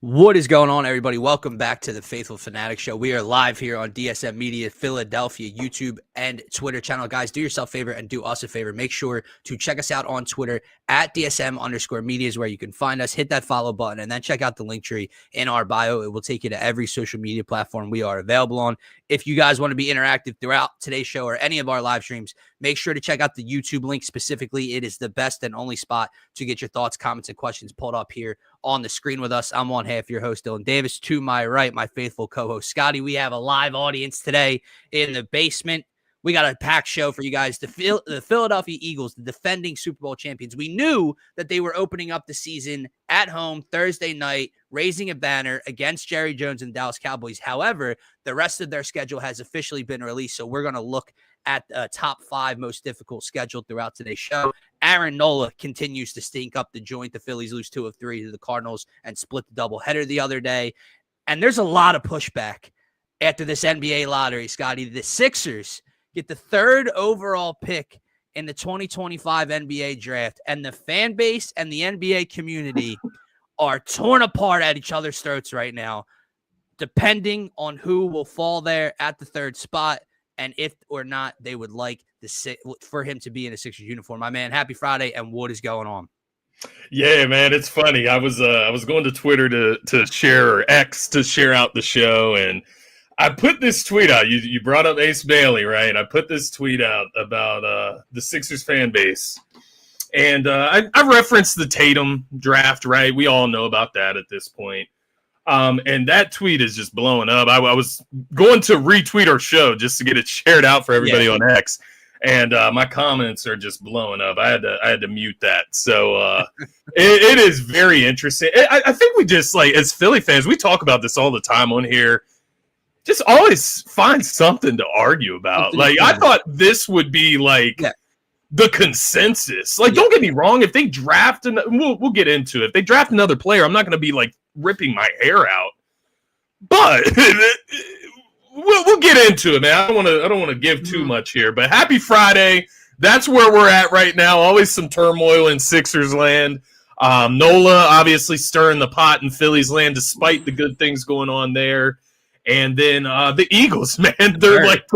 What is going on, everybody? Welcome back to the Phaithful Phanatics Show. We are live here on DSM-Media, Philadelphia, YouTube, and Twitter channel. Guys, do yourself a favor and do us a favor. Make sure to check us out on Twitter at DSM_media is where you can find us. Hit that follow button and then check out the link tree in our bio. It will take you to every social media platform we are available on. If you guys want to be interactive throughout today's show or any of our live streams, make sure to check out the YouTube link specifically. It is the best and only spot to get your thoughts, comments, and questions pulled up here on the screen with us. I'm one half your host, Dylan Davis. To my right, my faithful co-host, Scotty. We have a live audience today in the basement. We got a packed show for you guys. The Philadelphia Eagles, the defending Super Bowl champions. We knew that they were opening up the season at home Thursday night, raising a banner against Jerry Jones and the Dallas Cowboys. However, the rest of their schedule has officially been released, so we're going to look at the top 5 most difficult schedule throughout today's show. Aaron Nola continues to stink up the joint. The Phillies lose 2 of 3 to the Cardinals and split the doubleheader the other day. And there's a lot of pushback after this NBA lottery, Scotty. The Sixers get the 3rd overall pick in the 2025 NBA draft, and the fan base and the NBA community are torn apart at each other's throats right now, depending on who will fall there at the 3rd spot and if or not they would like for him to be in a Sixers uniform. My man, happy Friday, and what is going on? Yeah, man, it's funny. I was going to Twitter to share, or X to share out the show, and I put this tweet out. You brought up Ace Bailey, right? I put this tweet out about the Sixers fan base. And I referenced the Tatum draft, right? We all know about that at this point. And that tweet is just blowing up. I was going to retweet our show just to get it shared out for everybody on X. And my comments are just blowing up. I had to mute that. So it is very interesting. I think we just, like, as Philly fans, we talk about this all the time on here. Just always find something to argue about. Like, I thought this would be like the consensus. Like, don't get me wrong. If they draft, we'll get into it. If they draft another player, I'm not going to be like ripping my hair out. But we'll get into it, man. I don't want to give too much here. But happy Friday. That's where we're at right now. Always some turmoil in Sixers land. Nola obviously stirring the pot in Phillies land, despite the good things going on there. And then the Eagles, man, they're like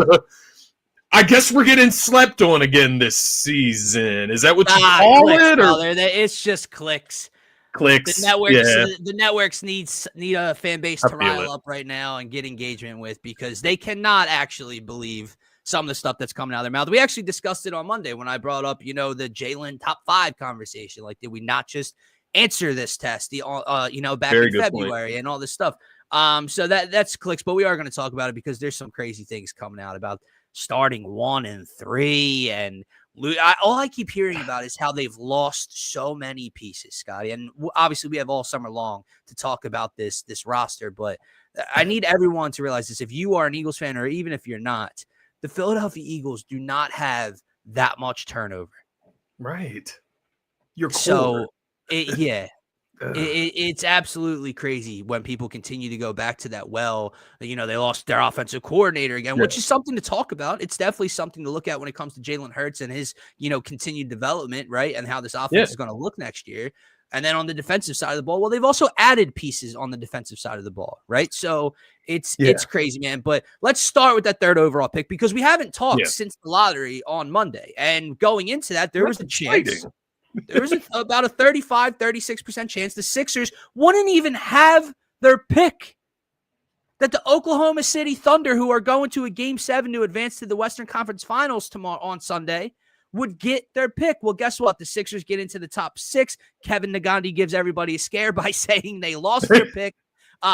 I guess we're getting slept on again this season. Is that what you call it? Or? It's just clicks. The networks need a fan base to rile up right now and get engagement with, because they cannot actually believe some of the stuff that's coming out of their mouth. We actually discussed it on Monday when I brought up, the Jalen top 5 conversation. Like, did we not just answer this test, back in February and all this stuff? So that's clicks, but we are going to talk about it because there's some crazy things coming out about starting 1 and 3, and all I keep hearing about is how they've lost so many pieces, Scotty. And obviously we have all summer long to talk about this roster, but I need everyone to realize this. If you are an Eagles fan, or even if you're not, the Philadelphia Eagles do not have that much turnover. Right. It's absolutely crazy when people continue to go back to that. They lost their offensive coordinator again, which is something to talk about. It's definitely something to look at when it comes to Jalen Hurts and his, continued development, right? And how this offense is going to look next year. And then on the defensive side of the ball, well, they've also added pieces on the defensive side of the ball, right? So it's crazy, man. But let's start with that 3rd overall pick, because we haven't talked since the lottery on Monday. And going into that, there was a chance. There was about a 35-36% chance the Sixers wouldn't even have their pick. That the Oklahoma City Thunder, who are going to a Game 7 to advance to the Western Conference Finals tomorrow on Sunday, would get their pick. Well, guess what? The Sixers get into the top 6. Kevin Nagandi gives everybody a scare by saying they lost their pick.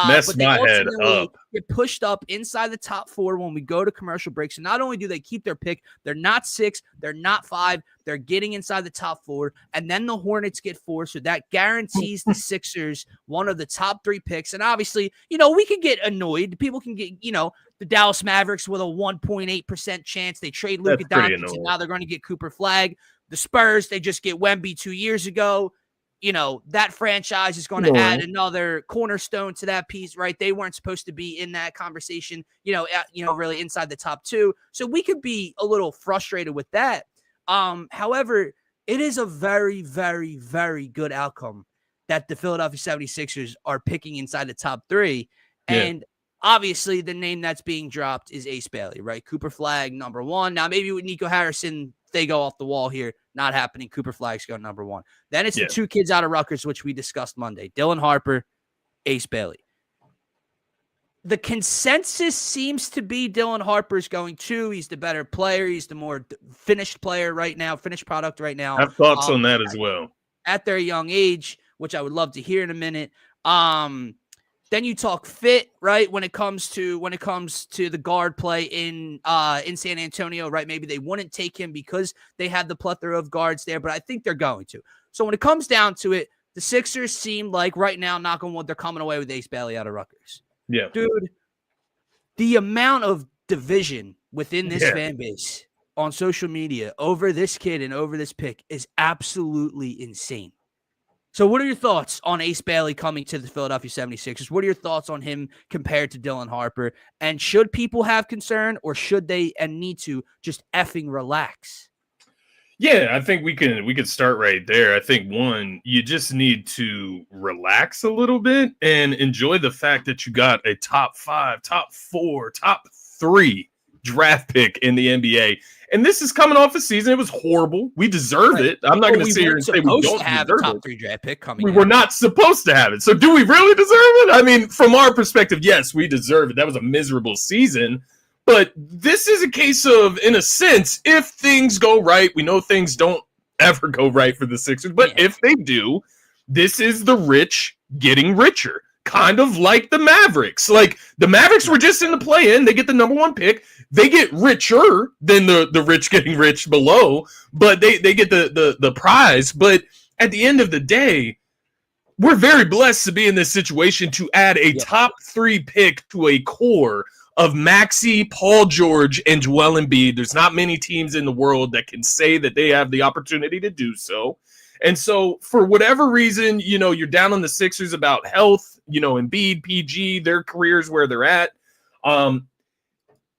Mess my head up. Get pushed up inside the top 4 when we go to commercial breaks. So not only do they keep their pick, they're not 6, they're not 5, they're getting inside the top 4, and then the Hornets get 4. So that guarantees the Sixers one of the top 3 picks. And obviously, we can get annoyed. People can get, the Dallas Mavericks with a 1.8% chance. They trade Luka Doncic, and now they're going to get Cooper Flagg. The Spurs, they just get Wemby 2 years ago. That franchise is going to add another cornerstone to that piece, right? They weren't supposed to be in that conversation, really inside the top 2. So we could be a little frustrated with that. However, it is a very, very, very good outcome that the Philadelphia 76ers are picking inside the top 3. Yeah. And obviously the name that's being dropped is Ace Bailey, right? Cooper Flagg, number 1. Now, maybe with Nico Harrison, they go off the wall here. Not happening. Cooper Flagg's going number 1. Then it's the 2 kids out of Rutgers, which we discussed Monday. Dylan Harper, Ace Bailey. The consensus seems to be Dylan Harper's going 2. He's the better player. He's the more finished player right now, finished product right now. I have thoughts on that as well. At their young age, which I would love to hear in a minute. Then you talk fit, right? When it comes to the guard play in San Antonio, right? Maybe they wouldn't take him because they had the plethora of guards there, but I think they're going to. So when it comes down to it, the Sixers seem like right now, knock on wood, they're coming away with Ace Bailey out of Rutgers. Yeah. Dude, the amount of division within this fan base on social media over this kid and over this pick is absolutely insane. So what are your thoughts on Ace Bailey coming to the Philadelphia 76ers? What are your thoughts on him compared to Dylan Harper? And should people have concern, or should they and need to just effing relax? Yeah, I think we could start right there. I think, one, you just need to relax a little bit and enjoy the fact that you got a top 5, top 4, top 3 draft pick in the NBA. And this is coming off a season. It was horrible. We deserve it. I'm not going to sit here and say we don't have a top 3 draft pick coming. We were not supposed to have it. So do we really deserve it? I mean, from our perspective, yes, we deserve it. That was a miserable season. But this is a case of, in a sense, if things go right, we know things don't ever go right for the Sixers. But if they do, this is the rich getting richer. Kind of like the Mavericks. Like, the Mavericks were just in the play-in. They get the number 1 pick. They get richer than the rich getting rich below, but they get the prize. But at the end of the day, we're very blessed to be in this situation to add a top 3 pick to a core of Maxey, Paul George, and Joel Embiid. There's not many teams in the world that can say that they have the opportunity to do so. And so for whatever reason, you're down on the Sixers about health, Embiid, PG, their careers where they're at.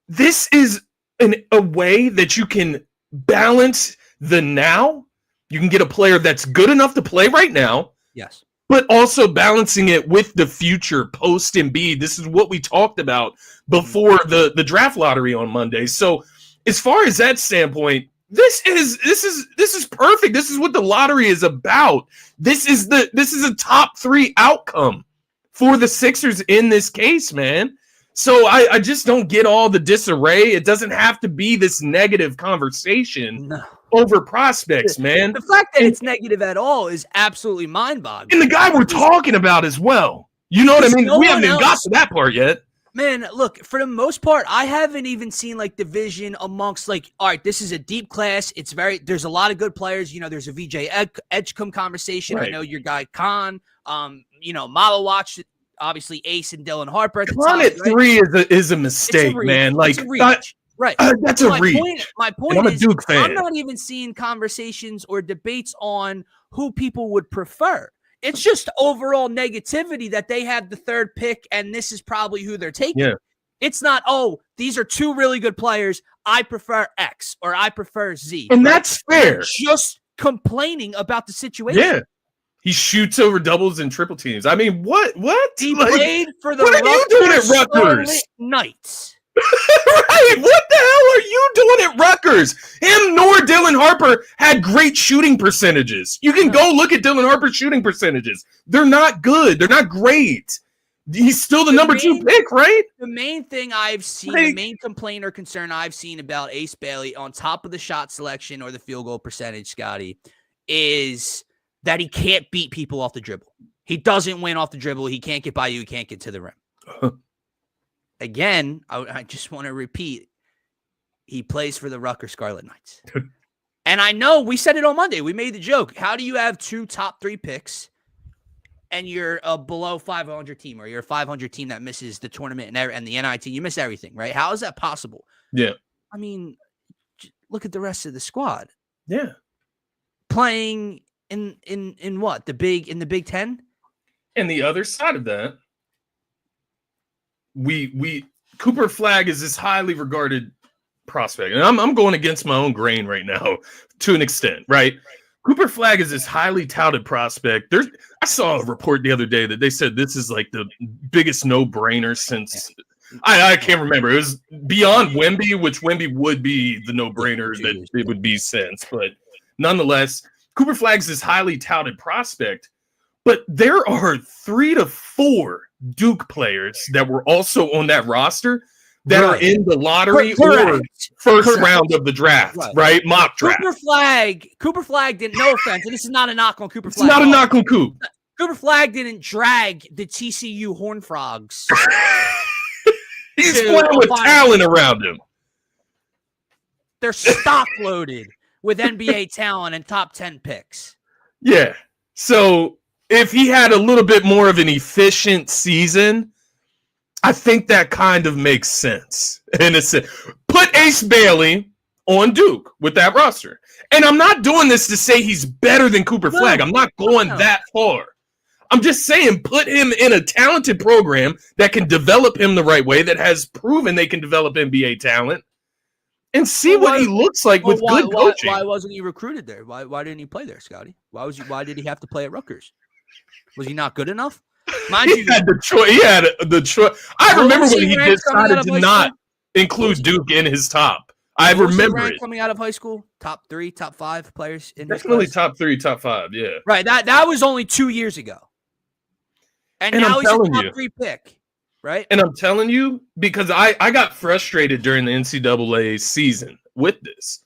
This is a way that you can balance the now. You can get a player that's good enough to play right now. Yes. But also balancing it with the future post Embiid. This is what we talked about before the draft lottery on Monday. So as far as that standpoint, this is perfect. This is what the lottery is about. This is a top 3 outcome for the Sixers in this case, man. So I just don't get all the disarray. It doesn't have to be this negative conversation over prospects, man. The fact that it's negative at all is absolutely mind-boggling. And the guy we're talking about as well. You know what I mean? We haven't even got to that part yet. Man, look, for the most part, I haven't even seen division amongst all right, this is a deep class. There's a lot of good players. There's a VJ Edgecombe conversation. Right. I know your guy Khan, Malo watched it. Obviously, Ace and Dylan Harper at the top. At 3 is a mistake, man. It's a reach. Right. That's a reach. My point I'm is, a Duke fan. I'm not even seeing conversations or debates on who people would prefer. It's just overall negativity that they have the 3rd pick and this is probably who they're taking. Yeah. It's not, these are 2 really good players. I prefer X or I prefer Z. And that's fair. They're just complaining about the situation. Yeah. He shoots over doubles and triple teams. I mean, what? He played for the What are you doing at Rutgers? Knights. Right. What the hell are you doing at Rutgers? Him nor Dylan Harper had great shooting percentages. You can go look at Dylan Harper's shooting percentages. They're not good. They're not great. He's still the number 2 pick, right? The main thing I've seen, the main complaint or concern I've seen about Ace Bailey on top of the shot selection or the field goal percentage, Scotty, is that he can't beat people off the dribble. He doesn't win off the dribble. He can't get by you. He can't get to the rim. Again, I just want to repeat, he plays for the Rutgers Scarlet Knights. And I know we said it on Monday. We made the joke. How do you have 2 top 3 picks and you're a below 500 team, or you're a 500 team that misses the tournament and the NIT? You miss everything, right? How is that possible? Yeah. I mean, look at the rest of the squad. Yeah. Playing in what? The Big Ten? And the other side of that, we Cooper Flagg is this highly regarded prospect, and I'm going against my own grain right now to an extent, right? Cooper Flag is this highly touted prospect. I saw a report the other day that they said this is like the biggest no-brainer since I can't remember. It was beyond Wemby, which Wemby would be the no-brainer that it would be since. But nonetheless, Cooper Flag's this highly touted prospect. But there are 3 to 4 Duke players that were also on that roster that are in the lottery or first round of the draft, right? Mock draft. Cooper Flag didn't, no offense, and this is not a knock on Cooper Flag. It's not a knock on Coop. Cooper Flag didn't drag the TCU Horned Frogs. He's playing with talent around him. They're stock loaded with NBA talent and top 10 picks. Yeah. So if he had a little bit more of an efficient season, I think that kind of makes sense. And it's put Ace Bailey on Duke with that roster. And I'm not doing this to say he's better than Cooper Flag. I'm not going that far. I'm just saying put him in a talented program that can develop him the right way, that has proven they can develop NBA talent, and see what he looks like with good coaching. Why wasn't he recruited there? Why didn't he play there, Scotty? Why did he have to play at Rutgers? Was he not good enough? He had the choice. He had the choice. I remember when he decided to not include Duke in his top. I remember it. Coming out of high school, top 3, top 5 players in definitely top 3, top 5. Yeah, right. That was only 2 years ago, and now he's a top 3 pick, right? And I'm telling you, because I got frustrated during the NCAA season with this.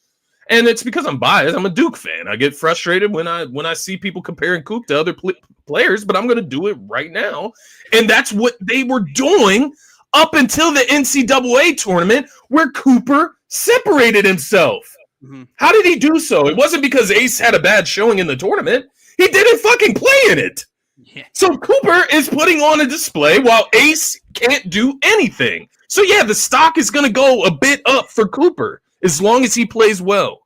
And it's because I'm biased. I'm a Duke fan. I get frustrated when I see people comparing Coop to other players, but I'm going to do it right now. And that's what they were doing up until the NCAA tournament, where Cooper separated himself. Mm-hmm. How did he do so? It wasn't because Ace had a bad showing in the tournament. He didn't fucking play in it. Yeah. So Cooper is putting on a display while Ace can't do anything. So yeah, the stock is going to go a bit up for Cooper as long as he plays well.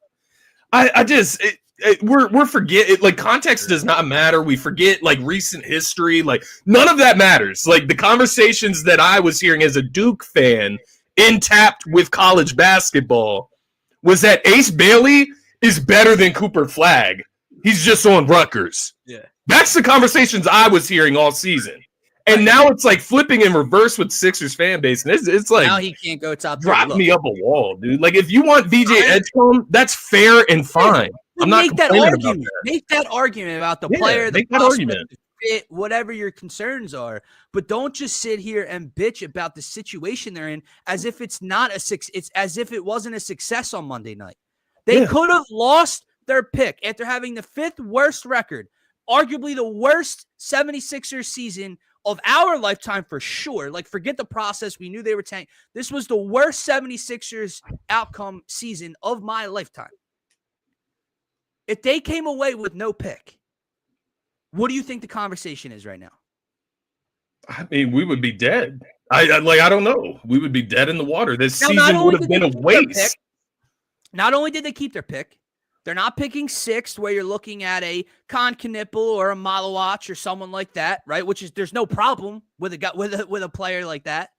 We're forgetting, like, context does not matter. We forget, like, recent history. Like, none of that matters. Like, the conversations that I was hearing as a Duke fan in Tapped with college basketball was that Ace Bailey is better than Cooper Flag. He's just on Rutgers. Yeah. That's the conversations I was hearing all season. And now it's like flipping in reverse with Sixers fan base. And it's like, now he can't go top 3. Drop me up a wall, dude. Like, if you want VJ Edgecombe, that's fair and fine. I'm not complaining about that. Make that argument about the player, the prospect, fit, whatever your concerns are. But don't just sit here and bitch about the situation they're in as if it's not it's as if it wasn't a success on Monday night. They could have lost their pick after having the 5th worst record, arguably the worst 76ers season of our lifetime for sure. Like, forget the process. We knew they were tanking. This was the worst 76ers outcome season of my lifetime. If they came away with no pick, what do you think the conversation is right now? I mean, we would be dead. I don't know. We would be dead in the water. This season would have been a waste. Not only did they keep their pick, they're not picking 6th, where you're looking at a Con Knipple or a Malawach or someone like that, right? Which is, there's no problem with a player like that.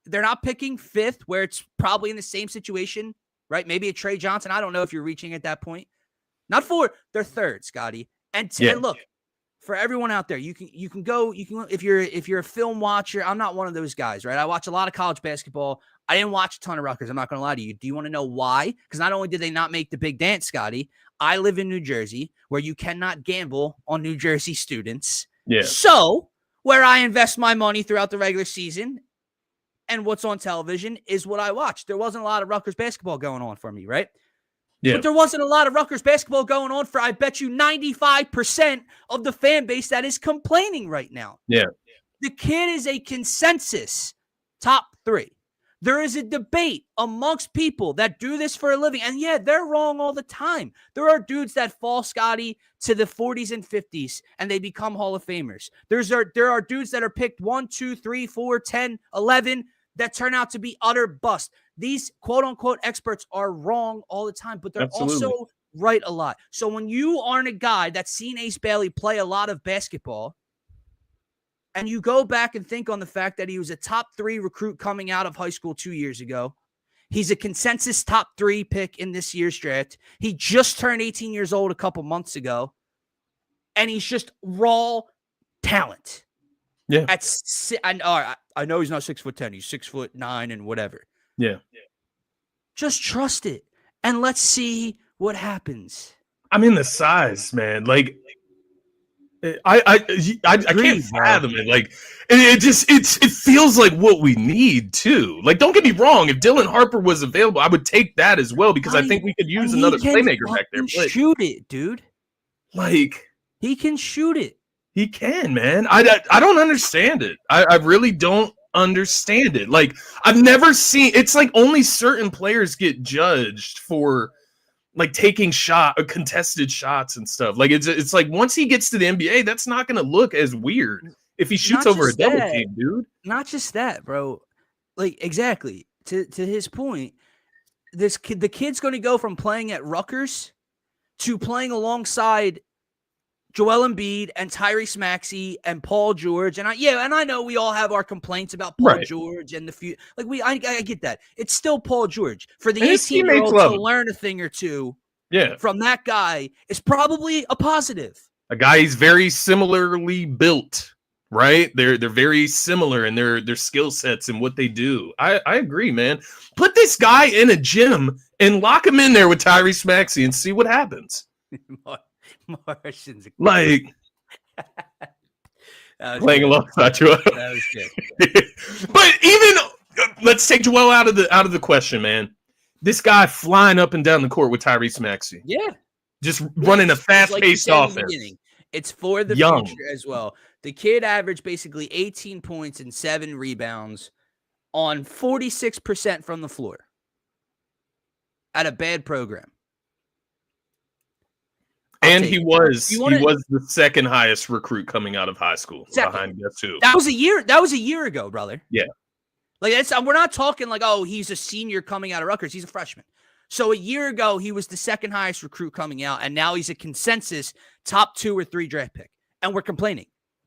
They're not picking 5th, where it's probably in the same situation, right? Maybe a Trey Johnson. I don't know if you're reaching at that point. Not 4th, they're 3rd, Scotty. And look, for everyone out there, you can go if you're a film watcher. I'm not one of those guys, right? I watch a lot of college basketball. I didn't watch a ton of Rutgers. I'm not going to lie to you. Do you want to know why? Because not only did they not make the big dance, Scotty, I live in New Jersey, where you cannot gamble on New Jersey students. Yeah. So where I invest my money throughout the regular season and what's on television is what I watch. There wasn't a lot of Rutgers basketball going on for me, right? Yeah. But there wasn't a lot of Rutgers basketball going on for, I bet you, 95% of the fan base that is complaining right now. Yeah. The kid is a consensus top 3. There is a debate amongst people that do this for a living. And yeah, they're wrong all the time. There are dudes that fall, Scotty, to the 40s and 50s, and they become Hall of Famers. There are dudes that are picked 1, 2, 3, 4, 10, 11 that turn out to be utter bust. These quote-unquote experts are wrong all the time, but they're also right a lot. So when you aren't a guy that's seen Ace Bailey play a lot of basketball, and you go back and think on the fact that he was a top 3 recruit coming out of high school 2 years ago, He's a consensus top 3 pick in this year's draft. He just turned 18 years old a couple months ago, and he's just raw talent. Yeah. I know he's not 6'10". He's 6'9" and whatever. Yeah. Just trust it, and let's see what happens. I mean, the size, man. Like, I can't fathom it. Like, it feels like what we need too. Like, don't get me wrong. If Dylan Harper was available, I would take that as well because I think we could use another playmaker back there. But shoot it, dude. Like, he can shoot it. He can, man. I don't understand it. I really don't understand it. Like, I've never seen. It's like only certain players get judged for like taking contested shots and stuff. Like it's like once he gets to the NBA, that's not going to look as weird if he shoots over a double team, dude. Not just that, bro. Like exactly to his point, the kid's going to go from playing at Rutgers to playing alongside Joel Embiid and Tyrese Maxey and Paul George. And I know we all have our complaints about Paul George and the few. Like I get that. It's still Paul George. For the 18-year-old to learn a thing or two from that guy is probably a positive. A guy he's very similarly built, right? They're very similar in their skill sets and what they do. I agree, man. Put this guy in a gym and lock him in there with Tyrese Maxey and see what happens. Martians. Like playing alongside you. That was good. But even let's take Joel out of the question, man. This guy flying up and down the court with Tyrese Maxey. Yeah. Just running a fast-paced offense. It's for the future as well. The kid averaged basically 18 points and 7 rebounds on 46% from the floor at a bad program. And he was the second highest recruit coming out of high school behind guess who? That was a year ago, brother. Yeah. Like we're not talking like, oh, he's a senior coming out of Rutgers. He's a freshman. So a year ago, he was the second highest recruit coming out, and now he's a consensus top 2 or 3 draft pick. And we're complaining.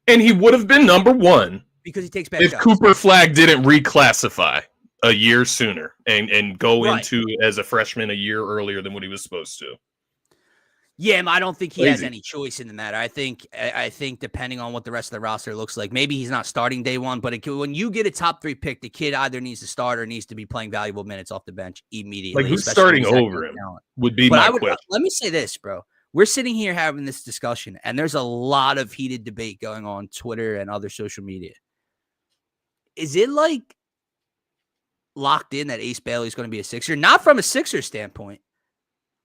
And he would have been number 1 because he takes bad if shots. Cooper Flagg didn't reclassify a year sooner and go into as a freshman a year earlier than what he was supposed to. Yeah, I don't think he has any choice in the matter. I think depending on what the rest of the roster looks like, maybe he's not starting day one, but when you get a top 3 pick, the kid either needs to start or needs to be playing valuable minutes off the bench immediately. Like who's starting over him would be my question. Let me say this, bro. We're sitting here having this discussion, and there's a lot of heated debate going on Twitter and other social media. Is it like locked in that Ace Bailey is going to be a Sixer? Not from a Sixer standpoint.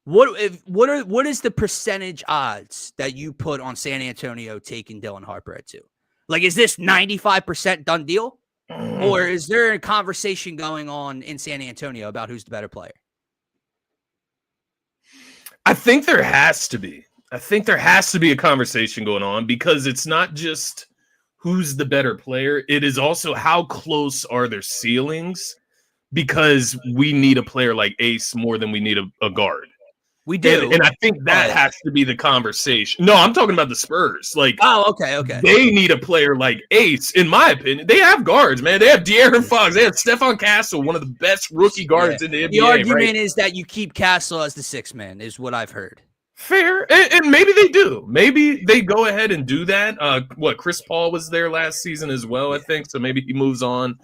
What is the percentage odds that you put on San Antonio taking Dylan Harper at 2? Like, is this 95% done deal? Or is there a conversation going on in San Antonio about who's the better player? I think there has to be. I think there has to be a conversation going on because it's not just who's the better player. It is also how close are their ceilings because we need a player like Ace more than we need a guard. We do. And I think that has to be the conversation. No, I'm talking about the Spurs. Like, okay. They need a player like Ace, in my opinion. They have guards, man. They have De'Aaron Fox. They have Stephon Castle, one of the best rookie guards in the NBA. The argument is that you keep Castle as the 6th man, is what I've heard. Fair. And maybe they do. Maybe they go ahead and do that. Chris Paul was there last season as well, I think. So maybe he moves on.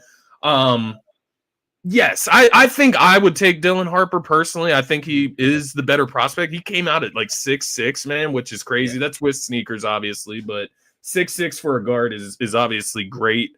Yes, I think I would take Dylan Harper personally. I think he is the better prospect. He came out at like 6'6", man, which is crazy. That's with sneakers, obviously, but 6'6" for a guard is obviously great.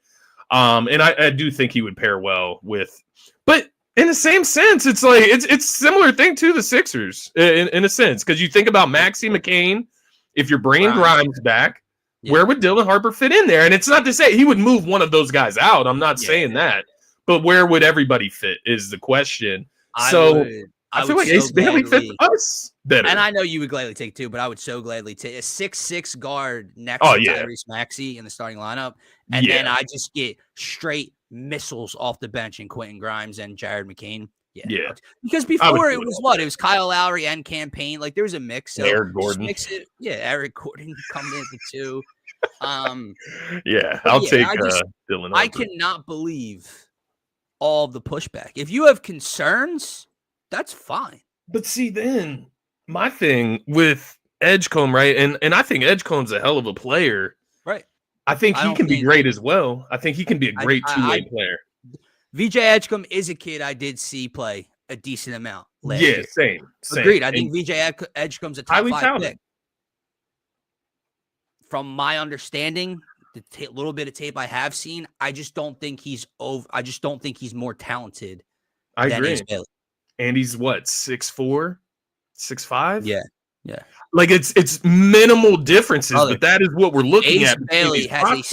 And I do think he would pair well with, but in the same sense, it's like it's similar thing to the Sixers in a sense because you think about Maxey McCain. If you're bringing Grimes back, where would Dylan Harper fit in there? And it's not to say he would move one of those guys out. I'm not saying that. But where would everybody fit is the question. I feel like Ace Bailey fits us better. And I know you would gladly take 2, but I would so gladly take a 6'6" guard next to Tyrese Maxey in the starting lineup. And then I just get straight missiles off the bench in Quentin Grimes and Jared McCain. Yeah. Because before it was what? It was Kyle Lowry and Campaign. Like there was a mix. So Eric Gordon. Eric Gordon coming in for 2. I'll take Dylan Harper. I cannot believe all the pushback. If you have concerns, that's fine. But see, then my thing with Edgecombe, right? And I think Edgecombe's a hell of a player. Right. I think he can be great as well. I think he can be a great two-way player. VJ Edgecombe is a kid I did see play a decent amount last year. Same. Agreed. I think VJ Edgecombe's a top 5 pick. From my understanding, the little bit of tape I have seen, I just don't think he's over. I just don't think he's more talented. I agree. And he's what, 6'4", 6'5"? Yeah. Like it's minimal differences, but that is what we're looking at. Bailey has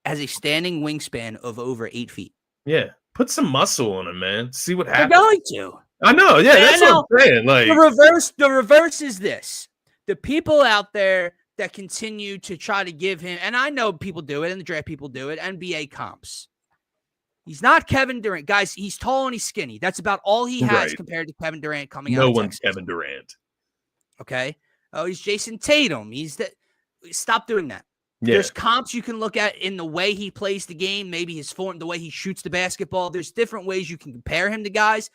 a standing wingspan of over 8 feet. Yeah, put some muscle on him, man. See what happens. They're going to. I know. Yeah, that's what I'm saying. Like the reverse is this: the people out there that continue to try to give him, and I know people do it, and the draft people do it, NBA comps. He's not Kevin Durant. Guys, he's tall and he's skinny. That's about all he has compared to Kevin Durant coming out of Texas. No one's Kevin Durant. Okay? Oh, he's Jason Tatum. Stop doing that. Yeah. There's comps you can look at in the way he plays the game, maybe his form, the way he shoots the basketball. There's different ways you can compare him to guys.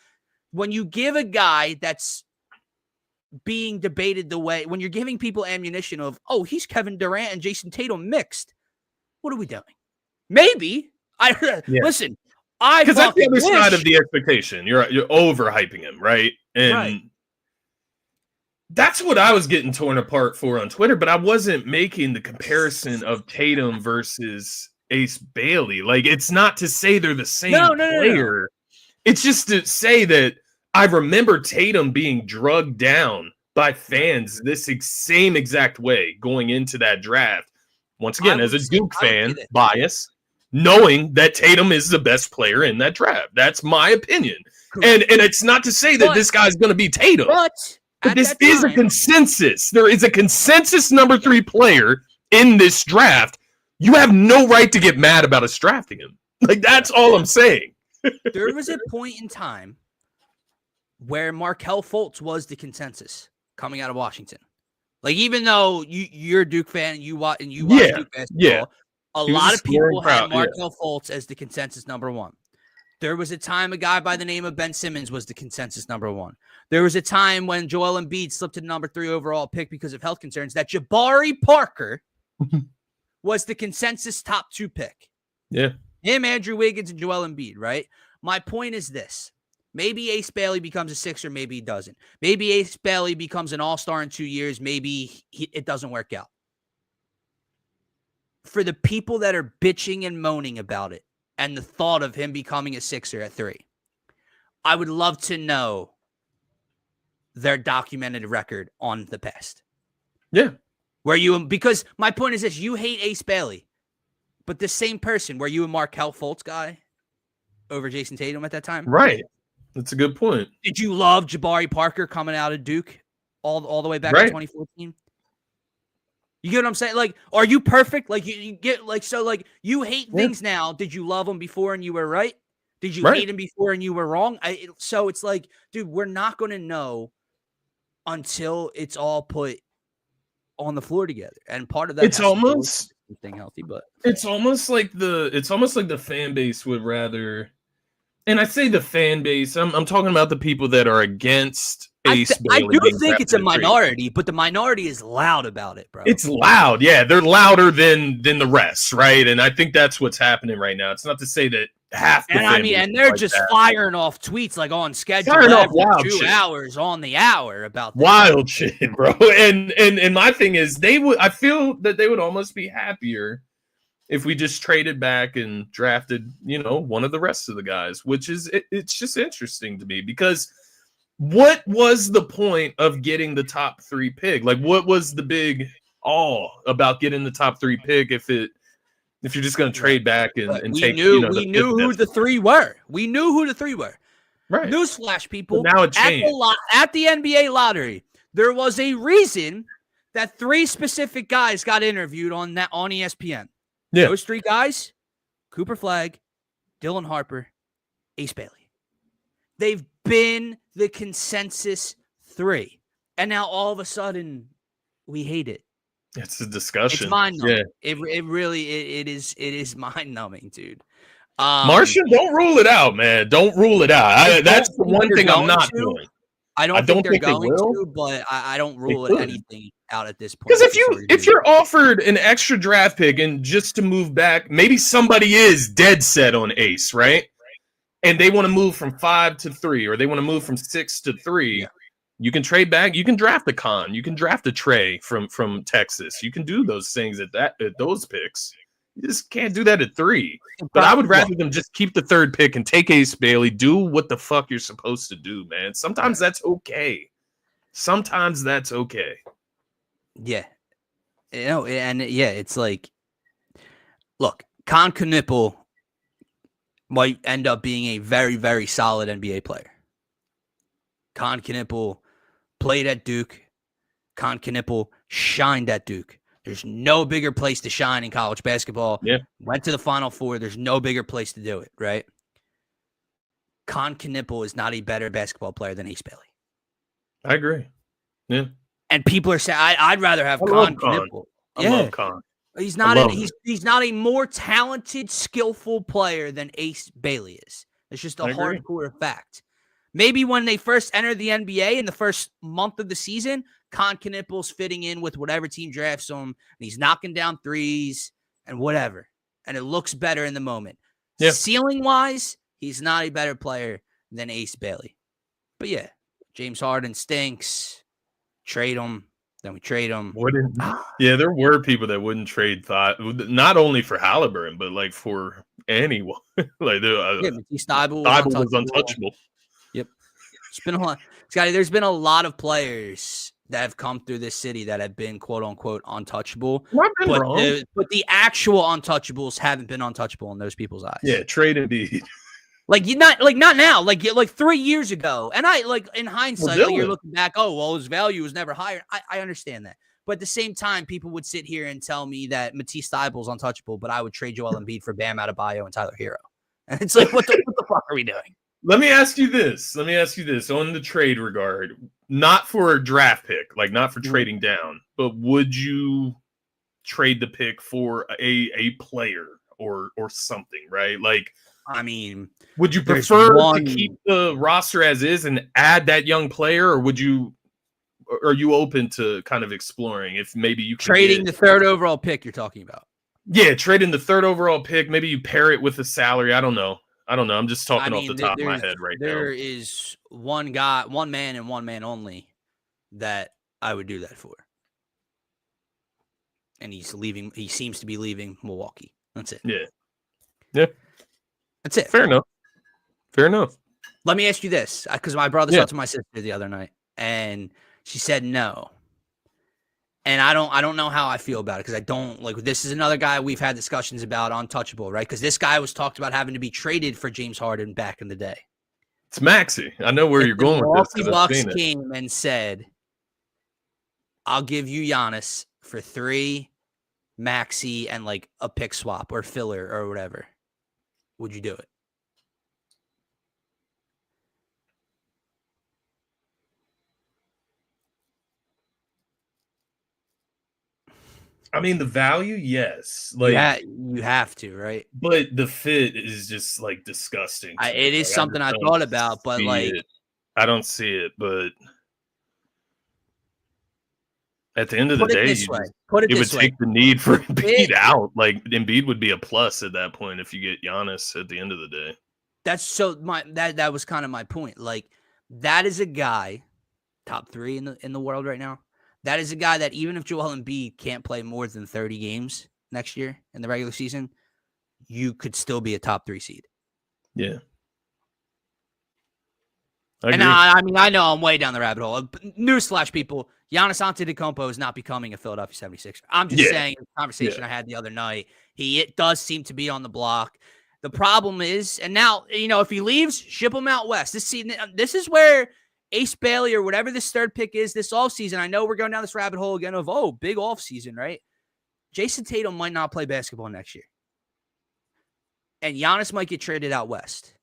When you give a guy that's being debated when you're giving people ammunition of, oh, he's Kevin Durant and Jason Tatum mixed, what are we doing? Maybe. Listen, because that's the other side of the expectation. You're overhyping him, right? And that's what I was getting torn apart for on Twitter, but I wasn't making the comparison of Tatum versus Ace Bailey. Like, it's not to say they're the same player. No. It's just to say that I remember Tatum being drugged down by fans this same exact way going into that draft. Once again, as a Duke fan, bias, knowing that Tatum is the best player in that draft. That's my opinion. And it's not to say that this guy's going to be Tatum. But this is a consensus. There is a consensus number 3 player in this draft. You have no right to get mad about us drafting him. Like, that's all I'm saying. There was a point in time where Markelle Fultz was the consensus coming out of Washington. Like, even though you're a Duke fan and you watch Duke basketball, a lot of people had Markelle Fultz as the consensus number 1. There was a time a guy by the name of Ben Simmons was the consensus number 1. There was a time when Joel Embiid slipped to the number 3 overall pick because of health concerns that Jabari Parker was the consensus top 2 pick. Yeah. Him, Andrew Wiggins, and Joel Embiid, right? My point is this. Maybe Ace Bailey becomes a Sixer, maybe he doesn't. Maybe Ace Bailey becomes an all-star in 2 years, maybe it doesn't work out. For the people that are bitching and moaning about it, and the thought of him becoming a Sixer at 3, I would love to know their documented record on the past. Yeah. Because my point is this, you hate Ace Bailey, but the same person, were you a Markelle Fultz guy over Jason Tatum at that time? Right. That's a good point. Did you love Jabari Parker coming out of Duke all the way back to 2014? You get what I'm saying? Like, are you perfect? Like, you get like, so like you hate things now. Did you love them before and you were right? Did you hate them before and you were wrong? So it's like, dude, we're not going to know until it's all put on the floor together. And part of that, it's almost thing healthy, but it's almost like the fan base would rather. And I say the fan base, I'm talking about the people that are against Ace Bailey. I do think it's a minority, but the minority is loud about it, bro. It's loud, yeah. They're louder than the rest, right? And I think that's what's happening right now. It's not to say that half the and they're just firing off tweets like on schedule, 2 hours on the hour about this. Wild shit, bro. And my thing is, I feel that they would almost be happier if we just traded back and drafted, one of the rest of the guys, which is it's just interesting to me because what was the point of getting the top 3 pick? Like, what was the big about getting the top 3 pick if you're just going to trade back and take? We knew who the 3 were. We knew who the 3 were. Right. Newsflash, people. But now it changed. At the NBA lottery, there was a reason that 3 specific guys got interviewed on ESPN. Yeah. Those 3 guys: Cooper Flagg, Dylan Harper, Ace Bailey. They've been the consensus 3. And now all of a sudden we hate it. It's a discussion. It's mind-numbing. Yeah. It really is mind-numbing, dude. Martian, don't rule it out, man. Don't rule it out. That's the one thing I'm not doing. I don't think they're they going will. to, but I don't rule anything out at this point. Because if you're offered an extra draft pick and just to move back, maybe somebody is dead set on Ace, right? And they want to move from 5 to 3, or they want to move from 6 to 3. Yeah. You can trade back. You can draft a Con. You can draft a Trey from Texas. You can do those things at those picks. You just can't do that at 3. But I would rather them just keep the 3rd pick and take Ace Bailey. Do what the fuck you're supposed to do, man. Sometimes that's okay. Sometimes that's okay. Yeah. It's like, look, Con Knipple might end up being a very, very solid NBA player. Con Knipple played at Duke. Con Knipple shined at Duke. There's no bigger place to shine in college basketball. Yeah. Went to the Final Four. There's no bigger place to do it, right? Con Knipple is not a better basketball player than Ace Bailey. I agree. Yeah. And people are saying, I'd rather have Con Knipple. I love Con. He's not a more talented, skillful player than Ace Bailey is. It's just a hardcore fact. Maybe when they first enter the NBA in the first month of the season, Con Knipple's fitting in with whatever team drafts him, and he's knocking down threes and whatever. And it looks better in the moment. Yeah. Ceiling-wise, he's not a better player than Ace Bailey. But yeah, James Harden stinks. Trade him. Then we trade him. Yeah, there were people that wouldn't trade not only for Halliburton, but like for anyone. Like Thibault was untouchable. Yep. It's been a lot. Scotty, there's been a lot of players that have come through this city that have been quote unquote untouchable. Not been wrong. But the actual untouchables haven't been untouchable in those people's eyes. Yeah, trade Embiid. Not now, like 3 years ago. And I like in hindsight, you're looking back, his value was never higher. I understand that. But at the same time, people would sit here and tell me that Matisse Thybulle's untouchable, but I would trade Joel Embiid for Bam Adebayo and Tyler Hero. And it's like, what the fuck are we doing? Let me ask you this on the trade regard, not for a draft pick, like not for trading down, but would you trade the pick for a player or something, right? Like, I mean, would you prefer to keep the roster as is and add that young player, or are you open to kind of exploring if maybe you trading the 3rd overall pick you're talking about? Yeah, trading the 3rd overall pick. Maybe you pair it with a salary. I don't know. I'm just talking off the top of my head right now. There is one man and one man only that I would do that for. And he's leaving. He seems to be leaving Milwaukee. That's it. Yeah. Yeah. That's it. Fair enough. Let me ask you this, because I brought this up to my sister the other night, and she said no. And I don't know how I feel about it, because I don't like. This is another guy we've had discussions about, untouchable, right? Because this guy was talked about having to be traded for James Harden back in the day. It's Maxey. I know where you're going with this. The Bucks came and said, "I'll give you Giannis for 3, Maxey, and like a pick swap or filler or whatever." Would you do it? I mean, the value, yes. Like, you have to, right? But the fit is just like disgusting. It is something I thought about, but like, I don't see it. But at the end of the day, it would take the need for Embiid out. Like, Embiid would be a plus at that point if you get Giannis at the end of the day. That was kind of my point. Like, that is a guy, top 3 in the world right now. That is a guy that even if Joel Embiid can't play more than 30 games next year in the regular season, you could still be a top 3 seed. Yeah. I know I'm way down the rabbit hole. Newsflash, people, Giannis Antetokounmpo is not becoming a Philadelphia 76er. I'm just saying, in the conversation I had the other night, it does seem to be on the block. The problem is, and now, if he leaves, ship him out west. This is where Ace Bailey or whatever this 3rd pick is this offseason. I know we're going down this rabbit hole again of, big offseason, right? Jason Tatum might not play basketball next year. And Giannis might get traded out west.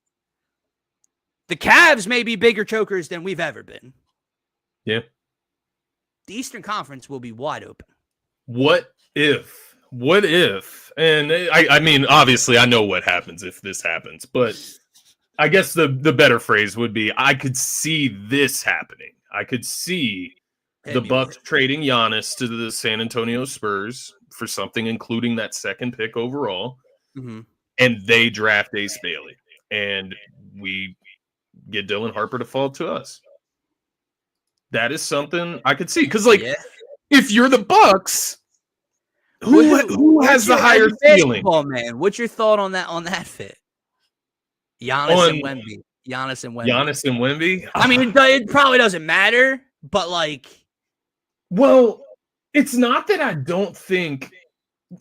The Cavs may be bigger chokers than we've ever been. Yeah. The Eastern Conference will be wide open. What if what if, and I mean, obviously I know what happens if this happens, but I guess the better phrase would be I could see this happening. I could see the Hit me with Bucks it. trading Giannis to the San Antonio Spurs for something, including that second pick overall, Mm-hmm. and they draft Ace Bailey, and we get Dylan Harper to fall to us. That is something I could see because, like, Yeah. if you're the Bucks, who has the higher ceiling? Basketball man, what's your thought on that fit? Giannis and Wemby. Giannis and Wemby. Giannis and Wemby. I mean, it probably doesn't matter, but like, well, it's not that I don't think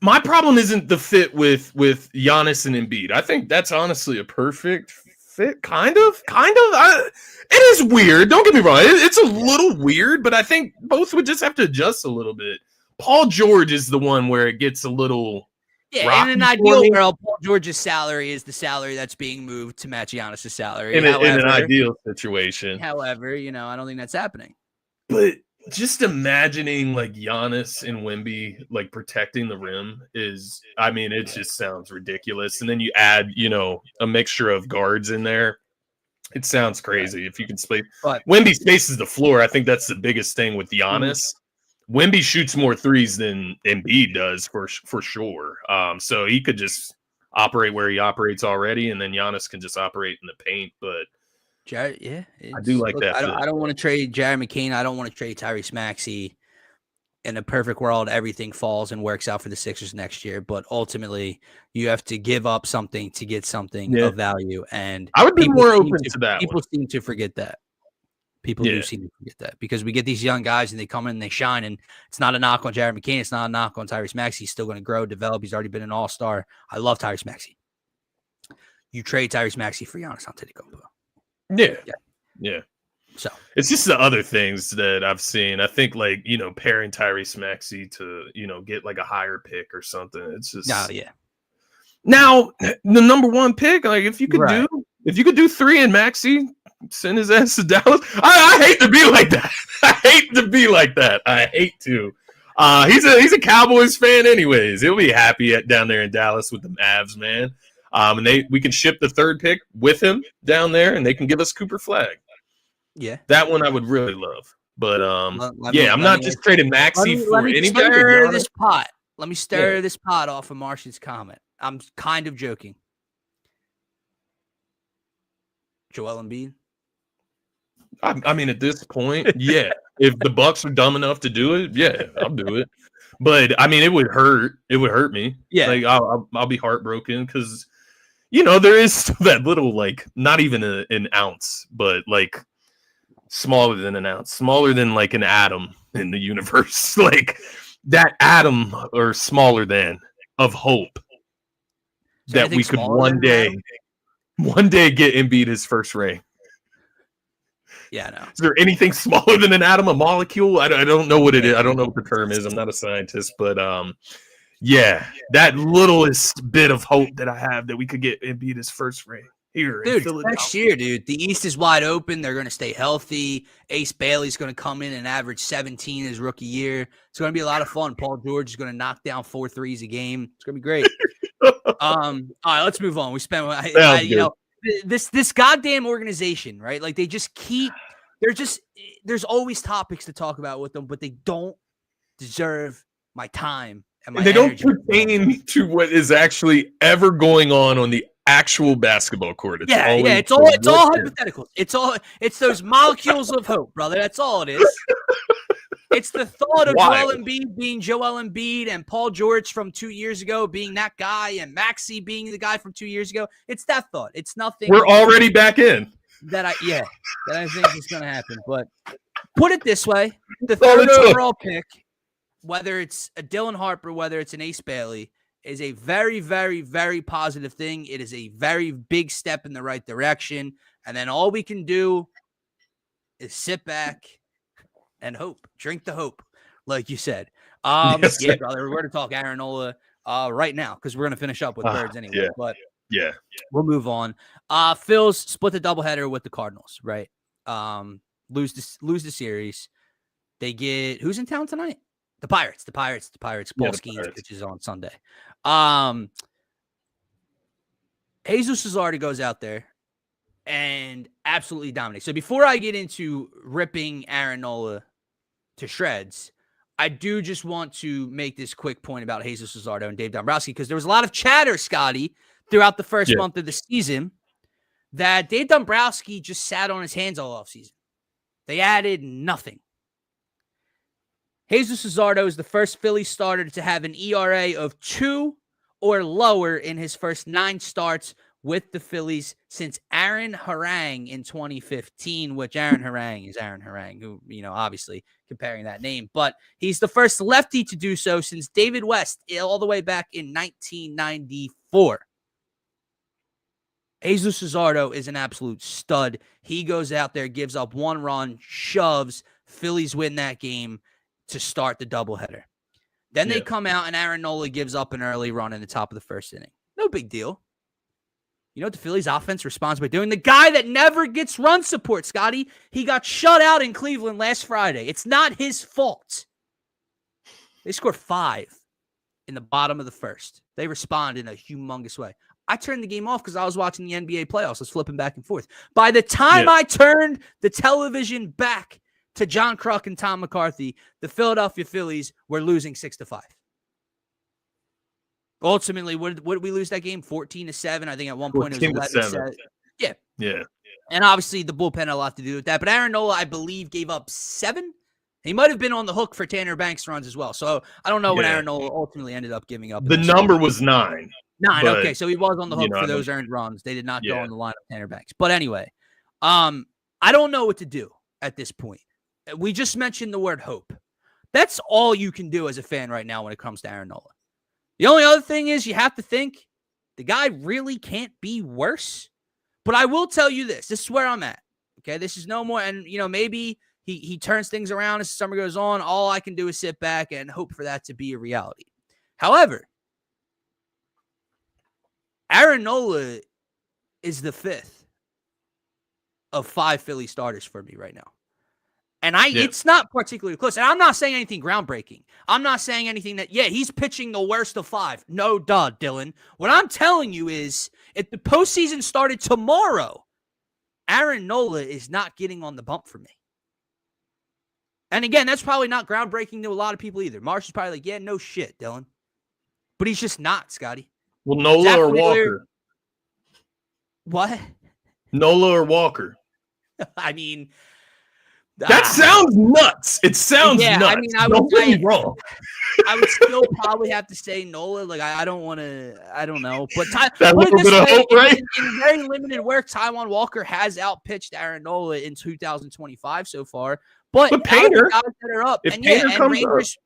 my problem isn't the fit with Giannis and Embiid. I think that's honestly a perfect fit, kind of. It is weird. Don't get me wrong. It's a little weird, but I think both would just have to adjust a little bit. Paul George is the one where it gets a little. Yeah, in an ideal world, Paul George's salary is the salary that's being moved to match Giannis's salary. In an ideal situation. However, I don't think that's happening. But just imagining like Giannis and Wemby like protecting the rim is, I mean, it just sounds ridiculous. And then you add, a mixture of guards in there. It sounds crazy. Right. If you can space, Wemby spaces the floor. I think that's the biggest thing with Giannis. Wemby shoots more threes than Embiid does for sure. So he could just operate where he operates already, and then Giannis can just operate in the paint. But Jared, yeah, I do like that. I don't want to trade Jared McCain. I don't want to trade Tyrese Maxey. In a perfect world, everything falls and works out for the Sixers next year. But ultimately, you have to give up something to get something of value. And I would be more open to that. People seem to forget that. People do seem to forget that because we get these young guys and they come in and they shine. And it's not a knock on Jared McCain. It's not a knock on Tyrese Maxey. He's still going to grow, develop. He's already been an all-star. I love Tyrese Maxey. You trade Tyrese Maxey for Giannis Antetokounmpo. Yeah. So it's just the other things that I've seen. I think like, pairing Tyrese Maxey to, get like a higher pick or something. It's just Now the number one pick, like if you could do 3 in Maxey, send his ass to Dallas. I hate to be like that. I hate to. He's a Cowboys fan anyways. He'll be happy down there in Dallas with the Mavs, man. And we can ship the 3rd pick with him down there, and they can give us Cooper Flag. Yeah, that one I would really love. But I'm not just trading Maxey for anybody. Stir this pot. Let me stir this pot off of Martian's comment. I'm kind of joking. Joel Embiid. I mean, at this point, yeah. If the Bucks are dumb enough to do it, yeah, I'll do it. But I mean, it would hurt. It would hurt me. Yeah, like I'll be heartbroken because there is that little like not even an ounce, but like smaller than an ounce, smaller than like an atom in the universe, like that atom or smaller than of hope that we could one day get Embiid his first ring. Yeah, no. Is there anything smaller than an atom, a molecule? I don't know what it is. I don't know what the term is. I'm not a scientist, but that littlest bit of hope that I have that we could get Embiid his first ring here. Dude, next year, dude. The East is wide open. They're going to stay healthy. Ace Bailey's going to come in and average 17 his rookie year. It's going to be a lot of fun. Paul George is going to knock down 4 threes a game. It's going to be great. All right, let's move on. We spent, this goddamn organization, right? Like they just keep. There's always topics to talk about with them, but they don't deserve my time and my energy. Don't pertain to what is actually ever going on the actual basketball court. It's all hypotheticals. It's those molecules of hope, brother. That's all it is. It's the thought of Joel Embiid being Joel Embiid and Paul George from 2 years ago being that guy and Maxey being the guy from 2 years ago. It's that thought. It's nothing. We're already back in. That I think is going to happen. But put it this way, the 3rd overall pick, whether it's a Dylan Harper, whether it's an Ace Bailey, is a very, very, very positive thing. It is a very big step in the right direction. And then all we can do is sit back and hope. Drink the hope, like you said. Yes, yeah, brother, we're going to talk Aaron Nola right now because we're going to finish up with Birds anyway. Yeah. But yeah, we'll move on. Phil's split the doubleheader with the Cardinals, right? Lose the series. They get who's in town tonight? The Pirates. Yeah, Paul the Skeens Pirates. pitches on Sunday. Jesus Luzardo goes out there and absolutely dominates. So before I get into ripping Aaron Nola to shreds, I do just want to make this quick point about Jesus Luzardo and Dave Dombrowski, because there was a lot of chatter, Scotty, throughout the first month of the season that Dave Dombrowski just sat on his hands all offseason. They added nothing. Jesus Luzardo is the first Phillies starter to have an ERA of 2 or lower in his first 9 starts with the Phillies since Aaron Harang in 2015, which Aaron Harang is Aaron Harang, who, obviously comparing that name, but he's the first lefty to do so since David West all the way back in 1994. Jesus Luzardo is an absolute stud. He goes out there, gives up 1 run, shoves, Phillies win that game to start the doubleheader. Then they come out and Aaron Nola gives up an early run in the top of the first inning. No big deal. You know what the Phillies offense responds by doing? The guy that never gets run support, Scotty, he got shut out in Cleveland last Friday. It's not his fault. They scored 5 in the bottom of the first. They respond in a humongous way. I turned the game off because I was watching the NBA playoffs. I was flipping back and forth. By the time I turned the television back to John Kruk and Tom McCarthy, the Philadelphia Phillies were losing 6-5. Ultimately, what did we lose that game? 14-7. I think at one point it was 11-7. Yeah. And obviously the bullpen had a lot to do with that. But Aaron Nola, I believe, gave up 7. He might have been on the hook for Tanner Banks runs as well. So I don't know what Aaron Nola ultimately ended up giving up. The number was 9. 9. Okay, so he was on the hook for those earned runs. They did not go on the line of Tanner Banks. But anyway, I don't know what to do at this point. We just mentioned the word hope. That's all you can do as a fan right now when it comes to Aaron Nola. The only other thing is you have to think the guy really can't be worse. But I will tell you this. This is where I'm at. Okay, this is no more. And, maybe he turns things around as the summer goes on. All I can do is sit back and hope for that to be a reality. However, Aaron Nola is the 5th of 5 Philly starters for me right now. And it's not particularly close. And I'm not saying anything groundbreaking. I'm not saying anything that, he's pitching the worst of 5. No, duh, Dylan. What I'm telling you is, if the postseason started tomorrow, Aaron Nola is not getting on the bump for me. And again, that's probably not groundbreaking to a lot of people either. Marsh is probably like, no shit, Dylan. But he's just not, Scotty. Well, Nola or Walker? What? Nola or Walker? I mean... That sounds nuts. It sounds nuts. I mean, Don't get me wrong. I would still probably have to say Nola. Like, I don't want to, I don't know. But that little bit of hope, right? In very limited work, Taijuan Walker has outpitched Aaron Nola in 2025 so far. But Painter, guys that are up. and Rangers,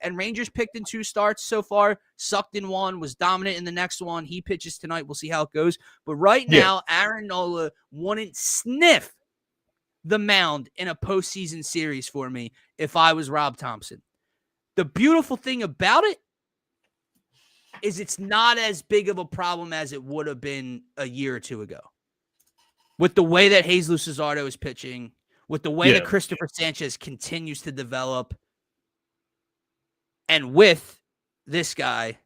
and Rangers picked in 2 starts so far, sucked in 1, was dominant in the next one. He pitches tonight. We'll see how it goes. But right now, Aaron Nola wouldn't sniff the mound in a postseason series for me if I was Rob Thompson. The beautiful thing about it is it's not as big of a problem as it would have been a year or 2 ago. With the way that Jesus Luzardo is pitching, with the way that Christopher Sanchez continues to develop, and with this guy,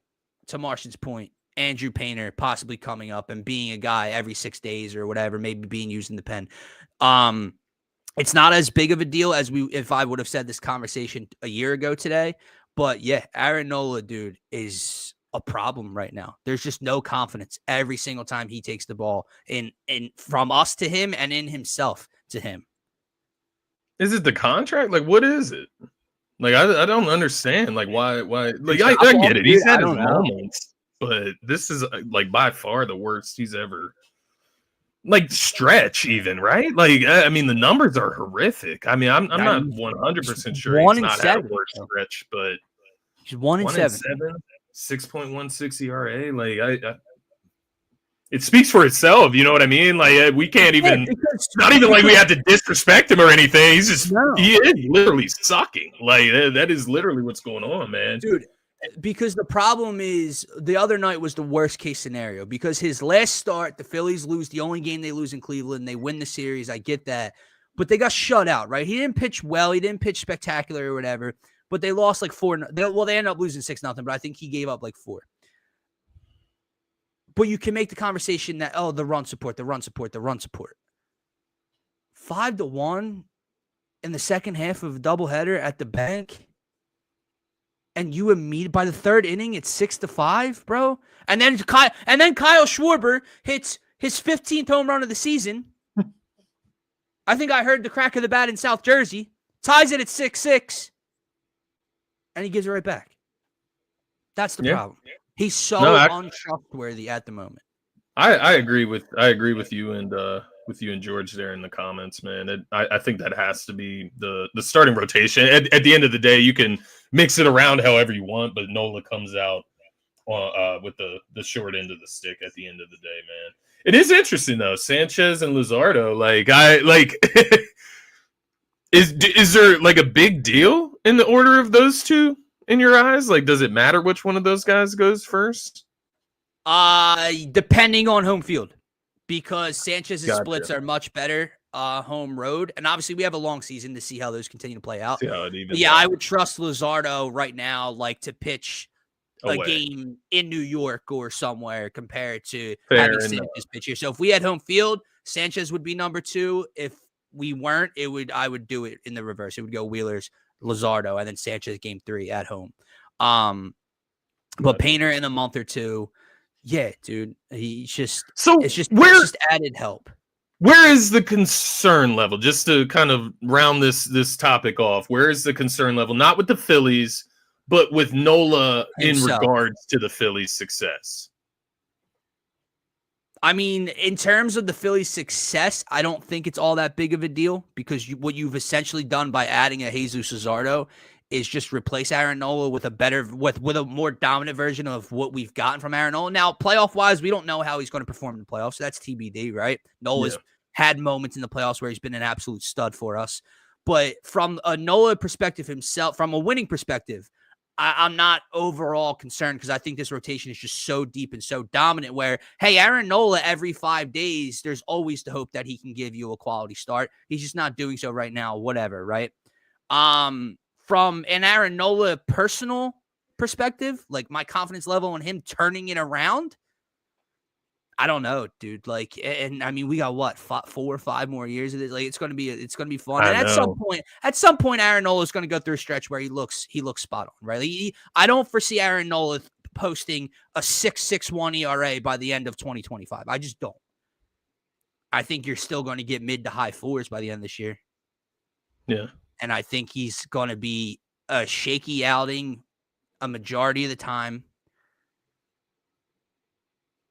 to Martian's point, Andrew Painter possibly coming up and being a guy every 6 days or whatever, maybe being used in the pen. It's not as big of a deal as if I would have said this conversation a year ago today. But Aaron Nola, dude, is a problem right now. There's just no confidence every single time he takes the ball in from us to him and in himself to him. Is it the contract? Like, what is it? Like, I don't understand. Like, why? Like, I get it. He's had his moments, but this is like by far the worst he's ever. Like stretch even, right? Like, I mean, the numbers are horrific. I mean, I'm not 100% sure he's not had a worse stretch, but he's 1-7, 6.16 ERA. Like, it speaks for itself. You know what I mean? Like, we can't even. It's not even like we have to disrespect him or anything. He's just he is literally sucking. Like, that is literally what's going on, man, dude. Because the problem is the other night was the worst case scenario because his last start, the Phillies lose the only game they lose in Cleveland. They win the series. I get that, but they got shut out, right? He didn't pitch well. He didn't pitch spectacular or whatever, but they lost like 4. They ended up losing 6-0, but I think he gave up like 4. But you can make the conversation that, oh, the run support. 5-1 in the second half of a doubleheader at the bank. And you immediately, by the third inning, it's 6-5, bro. And then Kyle Schwarber hits his 15th home run of the season. I think I heard the crack of the bat in South Jersey. Ties it at 6-6. And he gives it right back. That's the problem. He's so untrustworthy at the moment. I agree with you and George there in the comments, man. I think that has to be the starting rotation. At the end of the day, you can mix it around however you want, but Nola comes out with the short end of the stick at the end of the day, man. It is interesting though, Sanchez and Luzardo. Is there like a big deal in the order of those two in your eyes? Like, does it matter which one of those guys goes first? Depending on home field, because Sanchez's splits are much better home road, and obviously we have a long season to see how those continue to play out. I would trust Luzardo right now, like to pitch a game in New York or somewhere compared to having Sanchez pitch here. So if we had home field, Sanchez would be number 2. If we weren't, I would do it in the reverse. It would go Wheelers, Luzardo, and then Sanchez game 3 at home. But Painter in a month or two. Yeah, dude. It's just added help. Where is the concern level? Just to kind of round this topic off, where is the concern level? Not with the Phillies, but with Nola in regards to the Phillies' success. I mean, in terms of the Phillies' success, I don't think it's all that big of a deal because what you've essentially done by adding a Jesus Luzardo is just replace Aaron Nola with a more dominant version of what we've gotten from Aaron Nola. Now, playoff-wise, we don't know how he's going to perform in the playoffs. So that's TBD, right? Nola's had moments in the playoffs where he's been an absolute stud for us. But from a Nola perspective himself, from a winning perspective, I'm not overall concerned because I think this rotation is just so deep and so dominant where, hey, Aaron Nola every 5 days, there's always the hope that he can give you a quality start. He's just not doing so right now, whatever, right? From an Aaron Nola personal perspective, like my confidence level in him turning it around, I don't know, dude. Like, and I mean, we got what 4 or 5 more years of this. Like, it's gonna be fun. And at some point, Aaron Nola is gonna go through a stretch where he looks spot on, right? I don't foresee Aaron Nola posting a 6.61 ERA by the end of 2025. I just don't. I think you're still going to get mid to high 4s by the end of this year. Yeah. And I think he's going to be a shaky outing a majority of the time.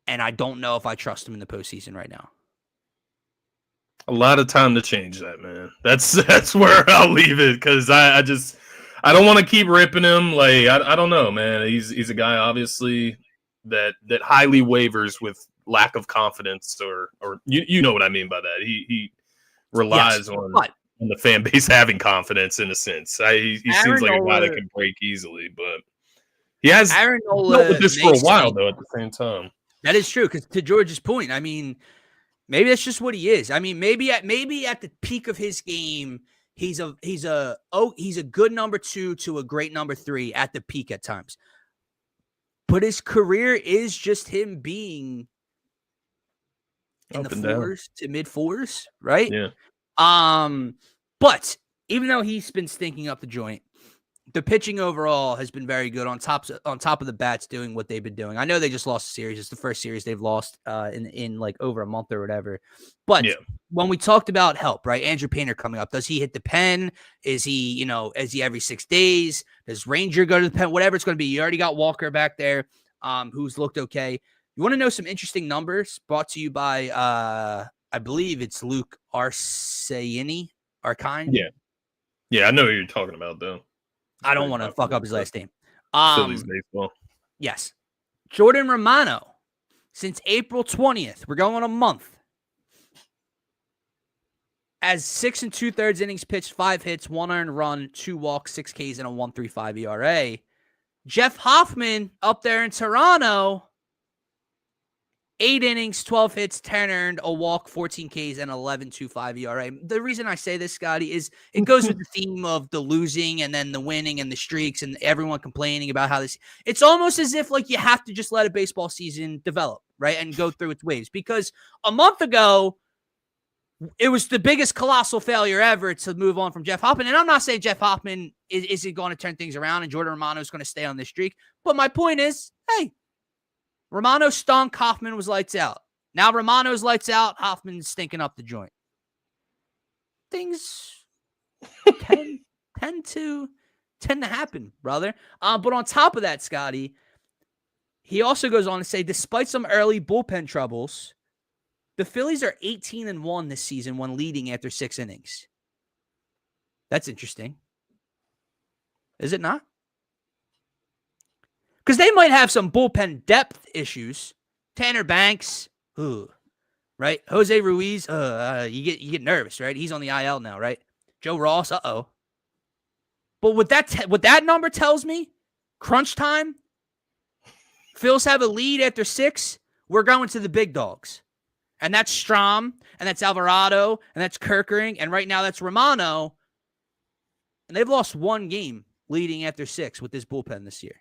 And I don't know if I trust him in the postseason right now. A lot of time to change that, man. That's where I'll leave it because I don't want to keep ripping him. Like I don't know, man. He's a guy obviously that highly wavers with lack of confidence or you know what I mean by that. He relies on the fan base having confidence in a sense. He seems like a guy that can break easily, but he has Aaron Nola dealt with this for a while though. At the same time. That is true, because to George's point, I mean, maybe that's just what he is. I mean, maybe at the peak of his game, he's a good number 2 to a great number 3 at the peak at times. But his career is just him being in the 4s to mid 4s, right? Yeah. But even though he's been stinking up the joint, the pitching overall has been very good on top of the bats doing what they've been doing. I know they just lost a series. It's the first series they've lost in like over a month or whatever. But when we talked about help, right? Andrew Painter coming up. Does he hit the pen? Is he every 6 days? Does Ranger go to the pen? Whatever it's going to be. You already got Walker back there who's looked okay. You want to know some interesting numbers brought to you by, I believe it's Luke Arcine? Yeah, I know what you're talking about, though. I don't want to fuck up his last name. Phillies baseball. Yes. Jordan Romano, since April 20th, we're going a month. As 6 2/3 innings pitched, 5 hits, 1 earned run, 2 walks, 6 Ks, and a 1.35 ERA. Jeff Hoffman up there in Toronto, 8 innings, 12 hits, 10 earned, a walk, 14 Ks, and 11.25 ERA. The reason I say this, Scotty, is it goes with the theme of the losing and then the winning and the streaks and everyone complaining about how this. It's almost as if like you have to just let a baseball season develop, right, and go through its waves. Because a month ago, it was the biggest colossal failure ever to move on from Jeff Hoffman. And I'm not saying Jeff Hoffman isn't going to turn things around and Jordan Romano is going to stay on this streak. But my point is, hey, Romano stunk. Hoffman was lights out. Now Romano's lights out. Hoffman's stinking up the joint. Things tend to happen, brother. But on top of that, Scotty, he also goes on to say, despite some early bullpen troubles, the Phillies are 18-1 this season when leading after 6 innings. That's interesting. Is it not? Because they might have some bullpen depth issues. Tanner Banks, right? Jose Ruiz, you get nervous, right? He's on the IL now, right? Joe Ross, But what that number tells me, crunch time, Phils have a lead after 6, we're going to the big dogs. And that's Strom, and that's Alvarado, and that's Kerkering, and right now that's Romano. And they've lost 1 game leading after 6 with this bullpen this year.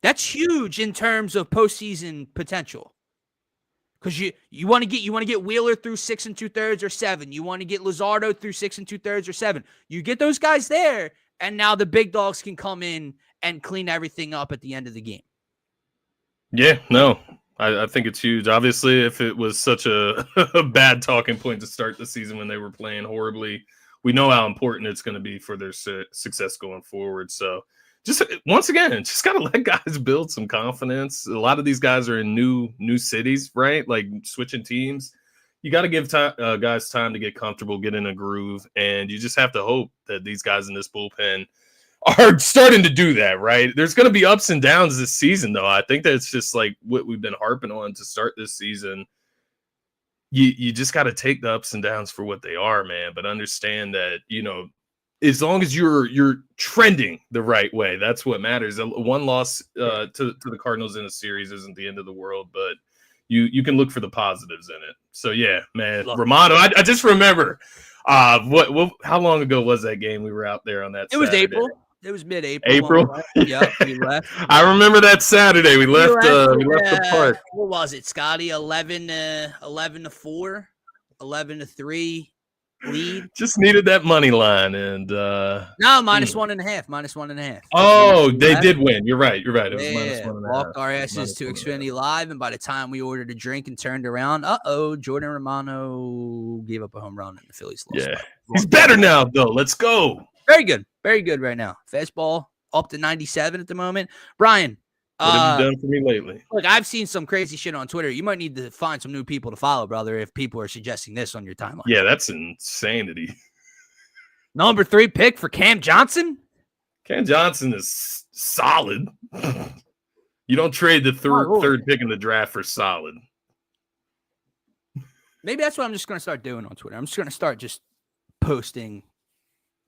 That's huge in terms of postseason potential. Because you want to get Wheeler through 6 2/3 or 7. You want to get Luzardo through 6 2/3 or 7. You get those guys there, and now the big dogs can come in and clean everything up at the end of the game. Yeah, no, I think it's huge. Obviously, if it was such a bad talking point to start the season when they were playing horribly, we know how important it's going to be for their success going forward. So just once again, just got to let guys build some confidence. A lot of these guys are in new cities, right? Like switching teams. You got to give guys time to get comfortable, get in a groove, and you just have to hope that these guys in this bullpen are starting to do that, right? There's going to be ups and downs this season, though. I think that it's just like what we've been harping on to start this season. You just got to take the ups and downs for what they are, man. But understand that, as long as you're trending the right way, that's what matters. One loss to the Cardinals in a series isn't the end of the world, but you can look for the positives in it. So yeah, man, Romano. I just remember how long ago was that game we were out there on that? It was Saturday? April. It was mid-April. April. Yeah, we left. I remember that Saturday. We left the park. What was it, Scotty? 11-4, 11-3 lead. Just needed that money line, and no, -1.5. -1.5. Oh, they did win. You're right. It was -1.5. Walked our asses to Xfinity Live, and by the time we ordered a drink and turned around, Jordan Romano gave up a home run, and the Phillies lost. Yeah, he's better now, though. Let's go. Very good right now. Fastball up to 97 at the moment. Brian, what have you done for me lately? Look, I've seen some crazy shit on Twitter. You might need to find some new people to follow, brother, if people are suggesting this on your timeline. Yeah, that's insanity. Number 3 pick for Cam Johnson? Cam Johnson is solid. You don't trade the third pick in the draft for solid. Maybe that's what I'm just going to start doing on Twitter. I'm just going to start just posting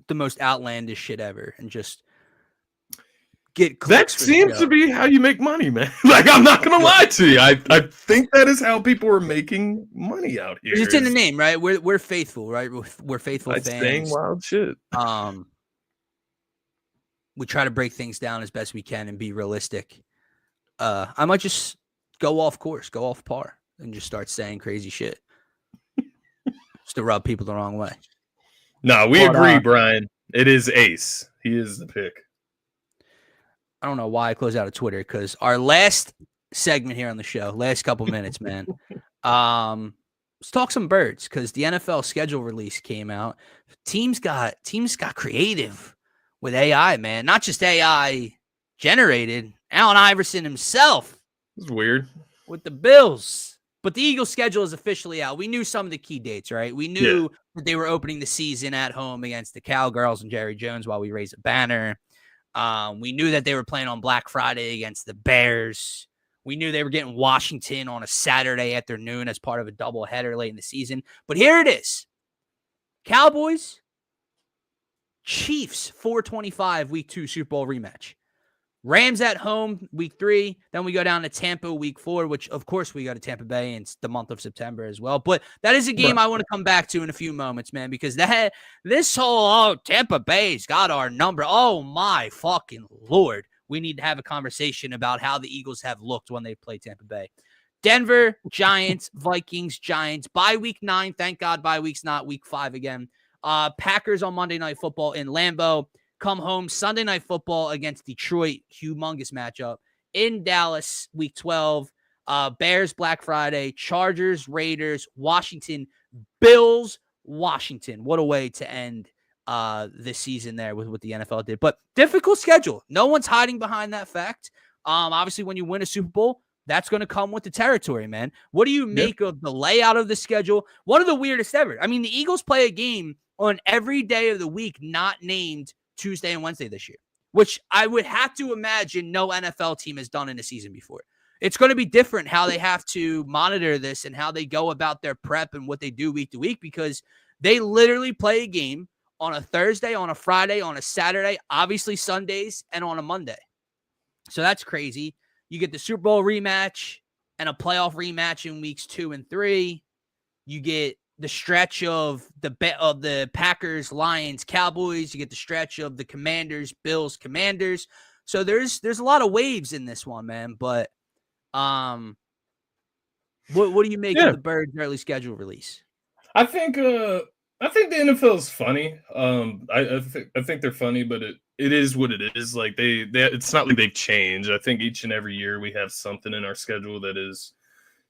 the most outlandish shit ever and just get clicks. That seems to be how you make money, man. Like, I'm not gonna lie to you. I think that is how people are making money out here. It's in the name, right? We're faithful, right? We're faithful fans. Saying wild shit. We try to break things down as best we can and be realistic. I might just go off course, go off par, and just start saying crazy shit just to rub people the wrong way. No, we agree, Brian. It is Ace. He is the pick. I don't know why I closed out of Twitter, because our last segment here on the show, last couple minutes, man. Let's talk some birds, because the NFL schedule release came out. Teams got creative with AI, man. Not just AI generated. Allen Iverson himself. It's weird. With the Bills. But the Eagles' schedule is officially out. We knew some of the key dates, right? We knew that they were opening the season at home against the Cowgirls and Jerry Jones while we raise a banner. We knew that they were playing on Black Friday against the Bears. We knew they were getting Washington on a Saturday afternoon as part of a doubleheader late in the season. But here it is. Cowboys, Chiefs, 425 Week 2 Super Bowl rematch. Rams at home week 3. Then we go down to Tampa week 4, which of course we go to Tampa Bay in the month of September as well. But that is a game I want to come back to in a few moments, man, because this whole Tampa Bay's got our number. Oh my fucking Lord. We need to have a conversation about how the Eagles have looked when they play Tampa Bay. Denver, Giants, Vikings, Giants. Bye week 9. Thank God bye week's not week 5 again. Packers on Monday Night Football in Lambeau. Come home Sunday Night Football against Detroit. Humongous matchup. In Dallas, week 12. Bears, Black Friday. Chargers, Raiders, Washington, Bills, Washington. What a way to end this season there with what the NFL did. But difficult schedule. No one's hiding behind that fact. Obviously, when you win a Super Bowl, that's going to come with the territory, man. What do you make of the layout of the schedule? One of the weirdest ever. I mean, the Eagles play a game on every day of the week not named Tuesday and Wednesday this year, which I would have to imagine no NFL team has done in a season before. It's going to be different how they have to monitor this and how they go about their prep and what they do week to week, because they literally play a game on a Thursday, on a Friday, on a Saturday, obviously Sundays, and on a Monday. So that's crazy. You get the Super Bowl rematch and a playoff rematch in weeks 2 and 3. You get the stretch of the Packers, Lions, Cowboys. You get the stretch of the Commanders, Bills, Commanders. So there's a lot of waves in this one, man. But what do you make of the Birds' early schedule release? I think the NFL is funny. I think they're funny, but it is what it is. Like they it's not like they've changed. I think each and every year we have something in our schedule that is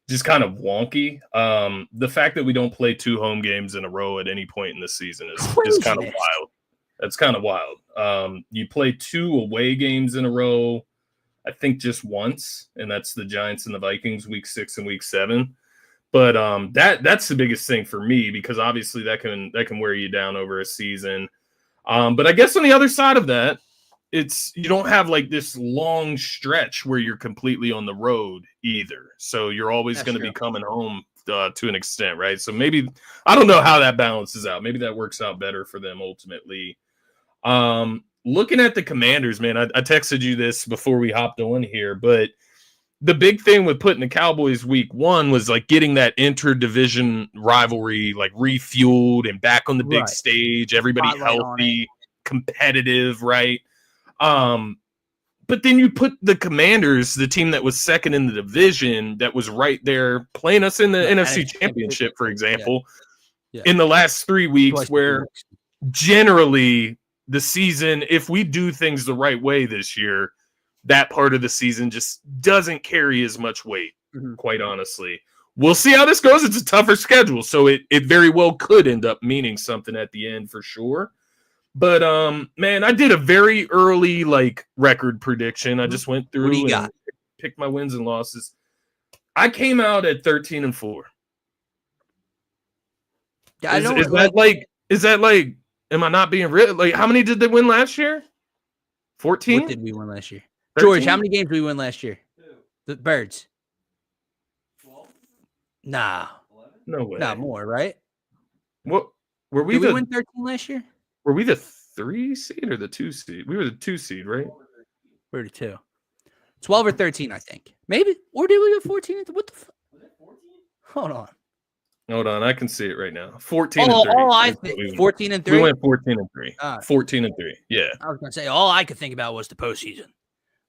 just kind of wonky. The fact that we don't play 2 home games in a row at any point in the season is kind of wild. That's kind of wild. You play 2 away games in a row, I think just once, and that's the Giants and the Vikings week 6 and week 7. But that's the biggest thing for me, because obviously that can wear you down over a season. But I guess on the other side of that, you don't have like this long stretch where you're completely on the road either. So you're always going to be coming home to an extent, right? So maybe, I don't know how that balances out. Maybe that works out better for them ultimately. Looking at the Commanders, man, I texted you this before we hopped on here, but the big thing with putting the Cowboys week 1 was like getting that interdivision rivalry like refueled and back on the big stage, everybody healthy, competitive, right? But then you put the Commanders, the team that was second in the division, that was right there playing us in the NFC Championship, for example, in the last 3 weeks, where generally the season, if we do things the right way this year, that part of the season just doesn't carry as much weight, quite honestly. We'll see how this goes. It's a tougher schedule, so it very well could end up meaning something at the end for sure. But, man, I did a very early, like, record prediction. I just went through and picked my wins and losses. I came out at 13-4. Is that like, am I not being real? Like, how many did they win last year? 14? What did we win last year? 13? George, how many games did we win last year? 2. The Birds. 12? Nah. 11? No way. Not more, right? What were we? Did we win 13 last year? Were we the 3 seed or the 2 seed? We were the 2 seed, right? We were the 2. 12 or 13, I think. Maybe. Or did we go 14? What the fuck? Was it 14? Hold on. I can see it right now. 14 and 3. Oh, I think 14 and 3. We went 14 and 3. 14 and 3. Yeah. I was gonna say all I could think about was the postseason.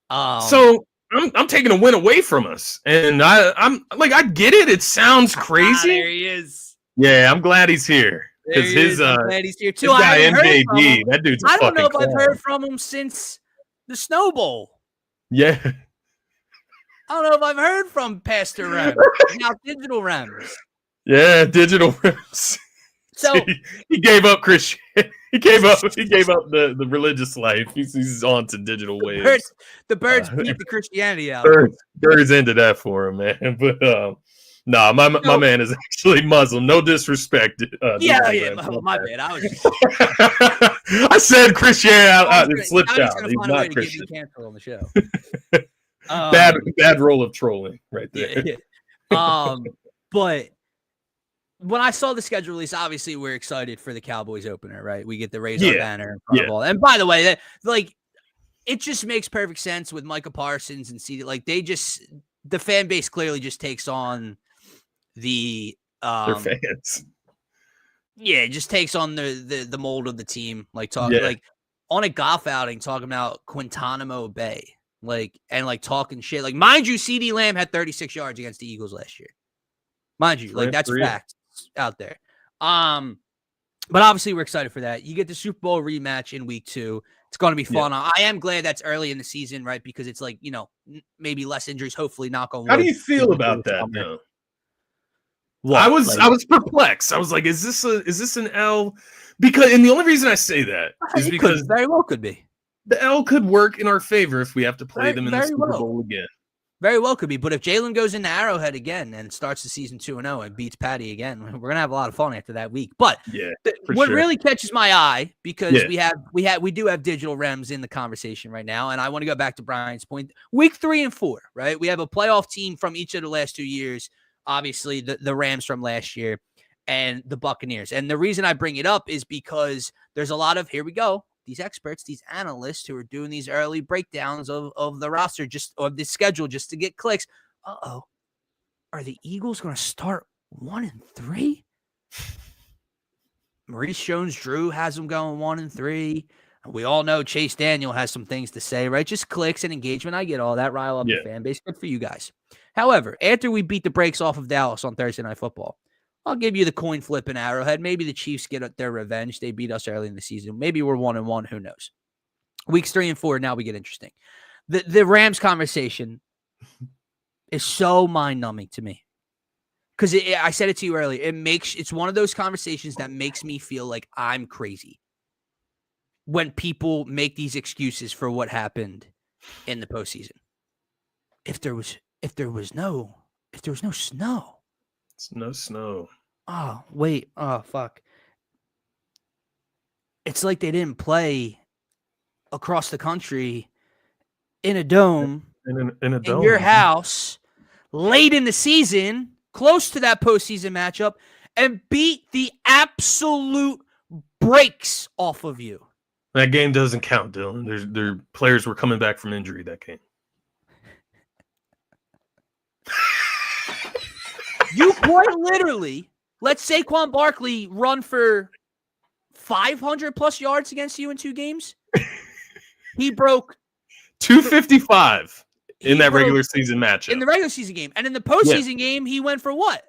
So I'm taking a win away from us, and I'm like, I get it. It sounds crazy. There he is. Yeah, I'm glad he's here. Because his glad he's here too. His guy MJD, that dude's a I don't know if clown. I've heard from him since the Snow Bowl. Yeah. I don't know if I've heard from Pastor Rem. Now Digital Rems. Yeah, Digital Rems. So he gave up Christian. He gave up the religious life. He's on to digital waves. The Birds beat the Christianity out. Birds into that for him, man. But my man is actually Muslim. No disrespect. My bad. I was. I said Christianity. It slipped out. He's not Christian. Cancel on the show. Bad role of trolling right there. Yeah. But when I saw the schedule release, obviously we're excited for the Cowboys opener, right? We get the raise our banner and all. And by the way, it just makes perfect sense with Micah Parsons and CD. Like the fan base clearly just takes on the They're fans. Yeah, it just takes on the mold of the team. Like on a golf outing, talking about Guantanamo Bay, and talking shit. Like, mind you, CD Lamb had 36 yards against the Eagles last year. Mind you, like that's fact out there. But obviously we're excited for that. You get the Super Bowl rematch in week 2. It's going to be fun. Yeah. I am glad that's early in the season, right? Because it's like, maybe less injuries, hopefully knock on wood. How do you feel about that though? What? I was perplexed. I was like, is this an L? Because, and the only reason I say that is because very well could be. The L could work in our favor if we have to play them in the Super Bowl again. Very well could be. But if Jalen goes into Arrowhead again and starts the season 2-0 and beats Patty again, we're going to have a lot of fun after that week. But what really catches my eye, because we do have digital Rems in the conversation right now. And I want to go back to Brian's point. Week 3 and 4, right? We have a playoff team from each of the last 2 years. Obviously, the Rams from last year and the Buccaneers. And the reason I bring it up is because there's a lot of, here we go, these experts, these analysts who are doing these early breakdowns of the roster, of the schedule, just to get clicks. Are the Eagles going to start 1-3? Maurice Jones-Drew has them going 1-3. We all know Chase Daniel has some things to say, right? Just clicks and engagement. I get all that. Rile up the fan base. Good for you guys. However, after we beat the brakes off of Dallas on Thursday Night Football, I'll give you the coin flip in Arrowhead. Maybe the Chiefs get their revenge. They beat us early in the season. Maybe we're 1-1. Who knows? Weeks 3 and 4, now we get interesting. The Rams conversation is so mind-numbing to me. Because I said it to you earlier. It's one of those conversations that makes me feel like I'm crazy when people make these excuses for what happened in the postseason. If there was no snow. It's no snow. Oh, wait. Oh, fuck. It's like they didn't play across the country in a dome. In a dome. In your house late in the season, close to that postseason matchup, and beat the absolute brakes off of you. That game doesn't count, Dylan. Their players were coming back from injury that game. You quite literally let Saquon Barkley run for 500 plus yards against you in 2 games. He broke 255 in that regular season matchup. In the regular season game. And in the postseason game, he went for what?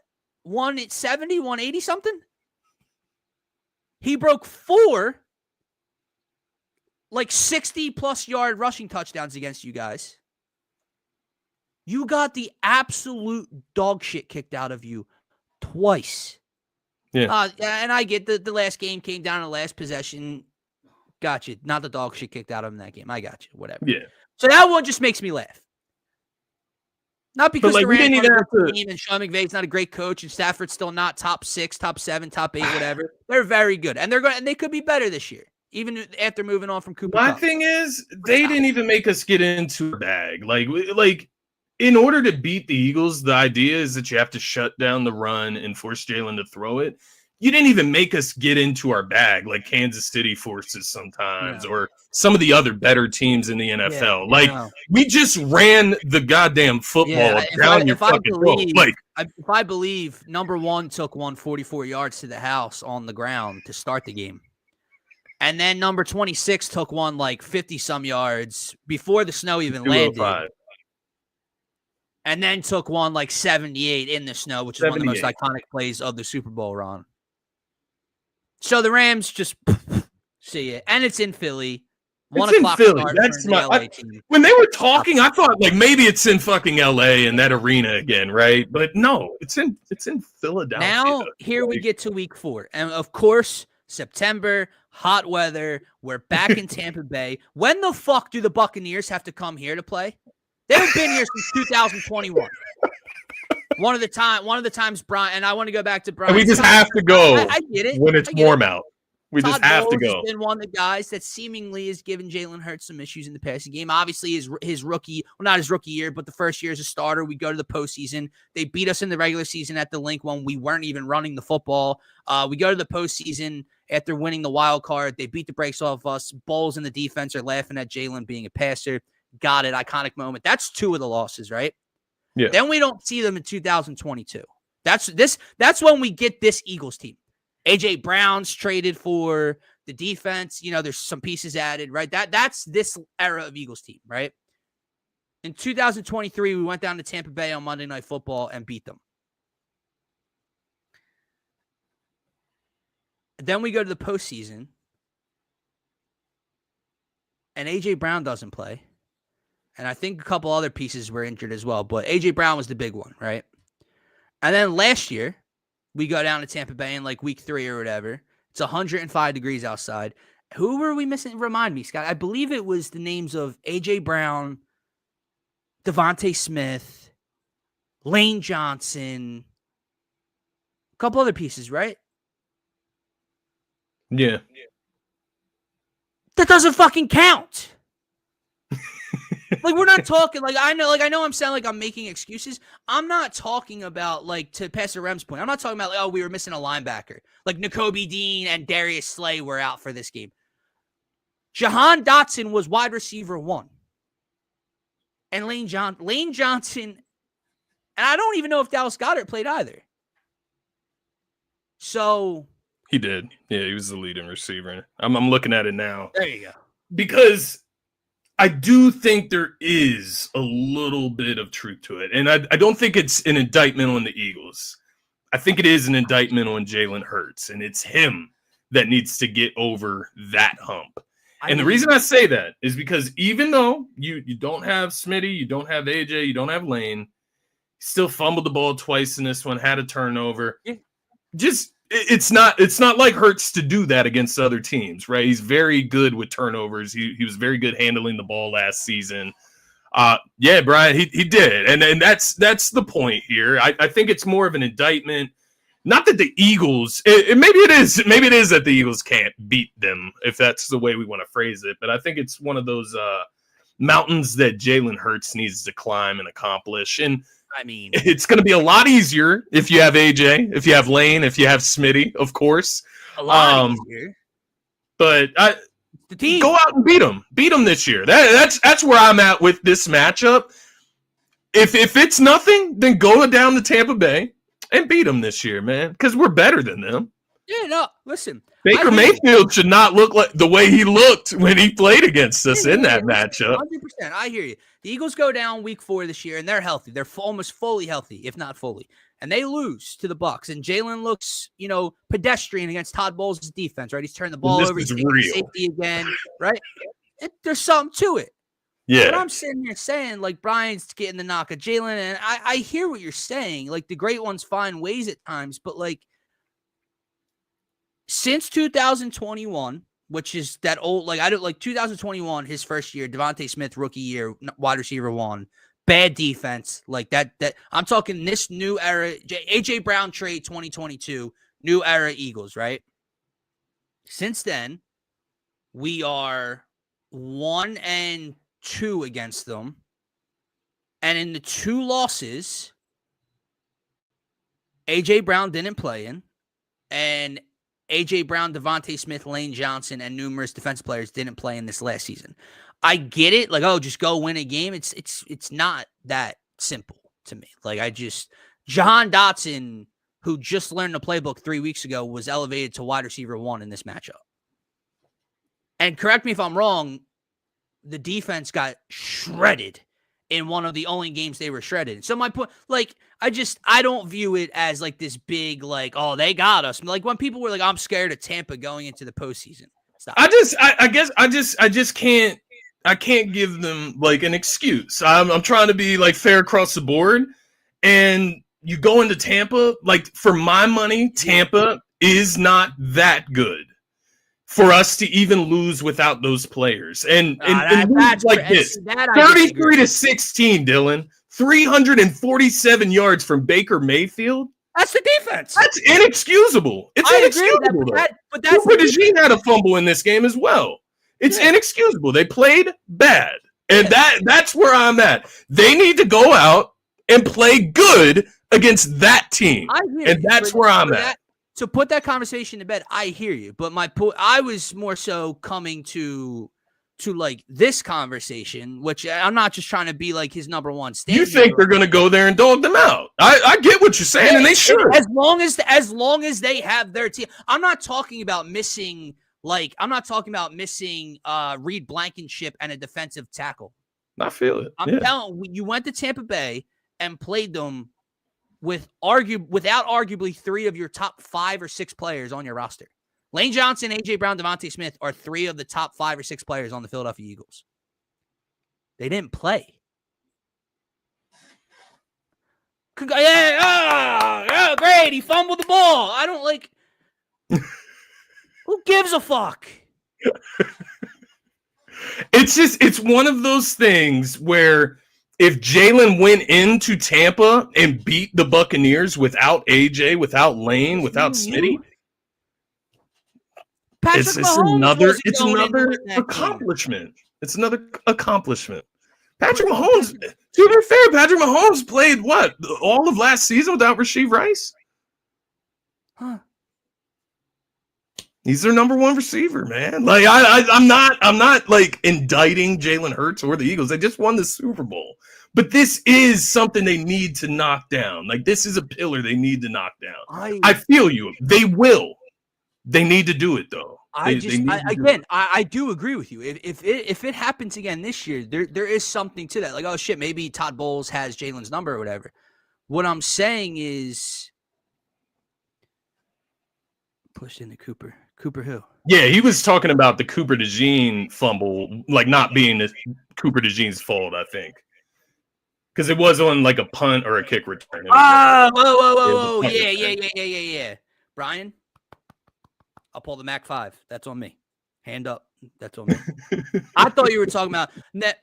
170, 180 something? He broke 4 60 plus yard rushing touchdowns against you guys. You got the absolute dog shit kicked out of you twice. Yeah. And I get the last game came down to the last possession. Got you. Not the dog shit kicked out of him in that game. I got you. Whatever. Yeah. So that one just makes me laugh. Not because the Rams didn't even have to... team and Sean McVay's not a great coach and Stafford's still not top 6, top 7, top 8, whatever. They're very good. And they could be better this year, even after moving on from Cooper My Kupp. thing is, they didn't even make us get into a bag. Like in order to beat the Eagles, the idea is that you have to shut down the run and force Jalen to throw it. You didn't even make us get into our bag like Kansas City forces sometimes, or some of the other better teams in the NFL. We just ran the goddamn football down your fucking throat. If I believe, number 1 took 144 yards to the house on the ground to start the game. And then number 26 took one 50-some yards before the snow even landed. And then took one 78 in the snow, which is one of the most iconic plays of the Super Bowl run. So the Rams just see it. And it's in Philly. It's in Philly. That's when they were talking, I thought maybe it's in fucking LA and that arena again, right? But no, it's in Philadelphia. Now here we get to week 4. And of course, September, hot weather. We're back in Tampa Bay. When the fuck do the Buccaneers have to come here to play? They've been here since 2021. One of the times, Brian, and I want to go back to Brian. We just have to go. I get it. When it's warm out. We just have to go. Has been one of the guys that seemingly has given Jalen Hurts some issues in the passing game. Obviously, his rookie, well, not his rookie year, but the first year as a starter, we go to the postseason. They beat us in the regular season at the Link when we weren't even running the football. We go to the postseason, after winning the wild card. They beat the brakes off us. Bowles and the defense are laughing at Jalen being a passer. Got it. Iconic moment. That's 2 of the losses, right? Yeah. Then we don't see them in 2022. That's when we get this Eagles team. AJ Brown's traded for the defense. There's some pieces added, right? That's this era of Eagles team, right? In 2023, we went down to Tampa Bay on Monday Night Football and beat them. Then we go to the postseason, and AJ Brown doesn't play. And I think a couple other pieces were injured as well, but AJ Brown was the big one, right? And then last year, we go down to Tampa Bay in like week 3 or whatever. It's 105 degrees outside. Who were we missing? Remind me, Scott. I believe it was the names of AJ Brown, Devontae Smith, Lane Johnson, a couple other pieces, right? Yeah. That doesn't fucking count. We're not talking I know I'm sounding like I'm making excuses. I'm not talking about to Pastor Rem's point. I'm not talking about we were missing a linebacker. Nakobe Dean and Darius Slay were out for this game. Jahan Dotson was wide receiver 1. And Lane Johnson, and I don't even know if Dallas Goedert played either. So he did. Yeah, he was the leading receiver. I'm looking at it now. There you go. Because I do think there is a little bit of truth to it. And I don't think it's an indictment on the Eagles. I think it is an indictment on Jalen Hurts. And it's him that needs to get over that hump. And the reason I say that is because even though you don't have Smitty, you don't have AJ, you don't have Lane, still fumbled the ball twice in this one, had a turnover. Yeah. It's not like Hurts to do that against other teams, right? He's very good with turnovers. He was very good handling the ball last season. Yeah, Brian, he did. And that's the point here. I think it's more of an indictment. Not that the Eagles, maybe it is that the Eagles can't beat them, if that's the way we want to phrase it. But I think it's one of those mountains that Jalen Hurts needs to climb and accomplish. And I mean, it's going to be a lot easier if you have AJ, if you have Lane, if you have Smitty, of course. A lot easier. But the team, go out and beat them this year. That's where I'm at with this matchup. If it's nothing, then go down to Tampa Bay and beat them this year, man, because we're better than them. Yeah, no, listen. Baker Mayfield should not look like the way he looked when he played against us in that matchup. 100%. I hear you. The Eagles go down week 4 this year, and they're healthy. They're almost fully healthy, if not fully. And they lose to the Bucs. And Jalen looks, pedestrian against Todd Bowles' defense, right? He's turning the ball over. He's taking safety again, right? There's something to it. Yeah. But I'm sitting here saying, Brian's getting the knock of Jalen, and I hear what you're saying. The great ones find ways at times, but, since 2021, which is that old, 2021, his first year, Devontae Smith, rookie year, wide receiver 1, bad defense, that I'm talking this new era, AJ Brown trade 2022, new era Eagles, right? Since then, we are 1-2 against them. And in the 2 losses, AJ Brown didn't play in, and AJ Brown, Devontae Smith, Lane Johnson, and numerous defense players didn't play in this last season. I get it. Just go win a game. It's not that simple to me. Jahan Dotson, who just learned the playbook 3 weeks ago, was elevated to wide receiver 1 in this matchup. And correct me if I'm wrong, the defense got shredded in one of the only games they were shredded. So my point, I don't view it as this big, they got us. When people were I'm scared of Tampa going into the postseason. Stop. I just can't give them an excuse. I'm trying to be fair across the board. And you go into Tampa, for my money, Tampa is not that good for us to even lose without those players. And lose this. 33-16, Dylan. 347 yards from Baker Mayfield. That's the defense. That's inexcusable. It's inexcusable. But Cooper DeJean had a fumble in this game as well. It's inexcusable. They played bad. And that's where I'm at. They need to go out and play good against that team. And that's where I'm at. to put that conversation to bed, I hear you. But my point, I was more so coming to like this conversation, which I'm not just trying to be like his number one stand. You think they're going to go there and dog them out? I get what you're saying, and they should. As long as they have their team. I'm not talking about missing Reed Blankenship and a defensive tackle. I feel it. I'm telling you, went to Tampa Bay and played them without arguably 3 of your top 5 or 6 players on your roster. Lane Johnson, A.J. Brown, Devontae Smith are 3 of the top 5 or 6 players on the Philadelphia Eagles. They didn't play. Oh, great. He fumbled the ball. I don't like... Who gives a fuck? It's one of those things where if Jalen went into Tampa and beat the Buccaneers without AJ, without Lane, without Smitty, it's another accomplishment. It's another accomplishment. Patrick Mahomes, to be fair, Patrick Mahomes played all of last season without Rashee Rice? Huh. He's their number 1 receiver, man. Like I'm not like indicting Jalen Hurts or the Eagles. They just won the Super Bowl. But this is something they need to knock down. Like, this is a pillar they need to knock down. I feel you. They will. They need to do it, though. I do agree with you. If it happens again this year, there is something to that. Like, oh shit, maybe Todd Bowles has Jalen's number or whatever. What I'm saying is, pushed into Cooper. Cooper who? Yeah, he was talking about the Cooper DeJean fumble, like not being Cooper DeJean's fault, I think. Because it was on like a punt or a kick return. Whoa. Yeah. Brian, I'll pull the Mac 5. That's on me. Hand up. That's on me. I thought you were talking about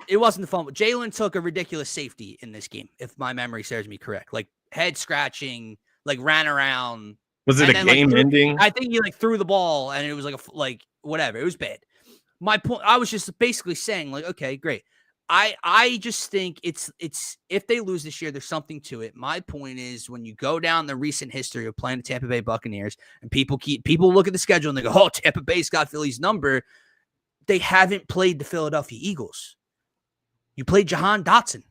it wasn't the fumble. Jalen took a ridiculous safety in this game, if my memory serves me correct. Like head scratching, like ran around. Was it a game ending? I think he like threw the ball and it was like whatever. It was bad. My point, I was just basically saying like, okay, great. I just think it's if they lose this year, there's something to it. My point is when you go down the recent history of playing the Tampa Bay Buccaneers and people look at the schedule and they go, oh, Tampa Bay's got Philly's number. They haven't played the Philadelphia Eagles. You played Jahan Dotson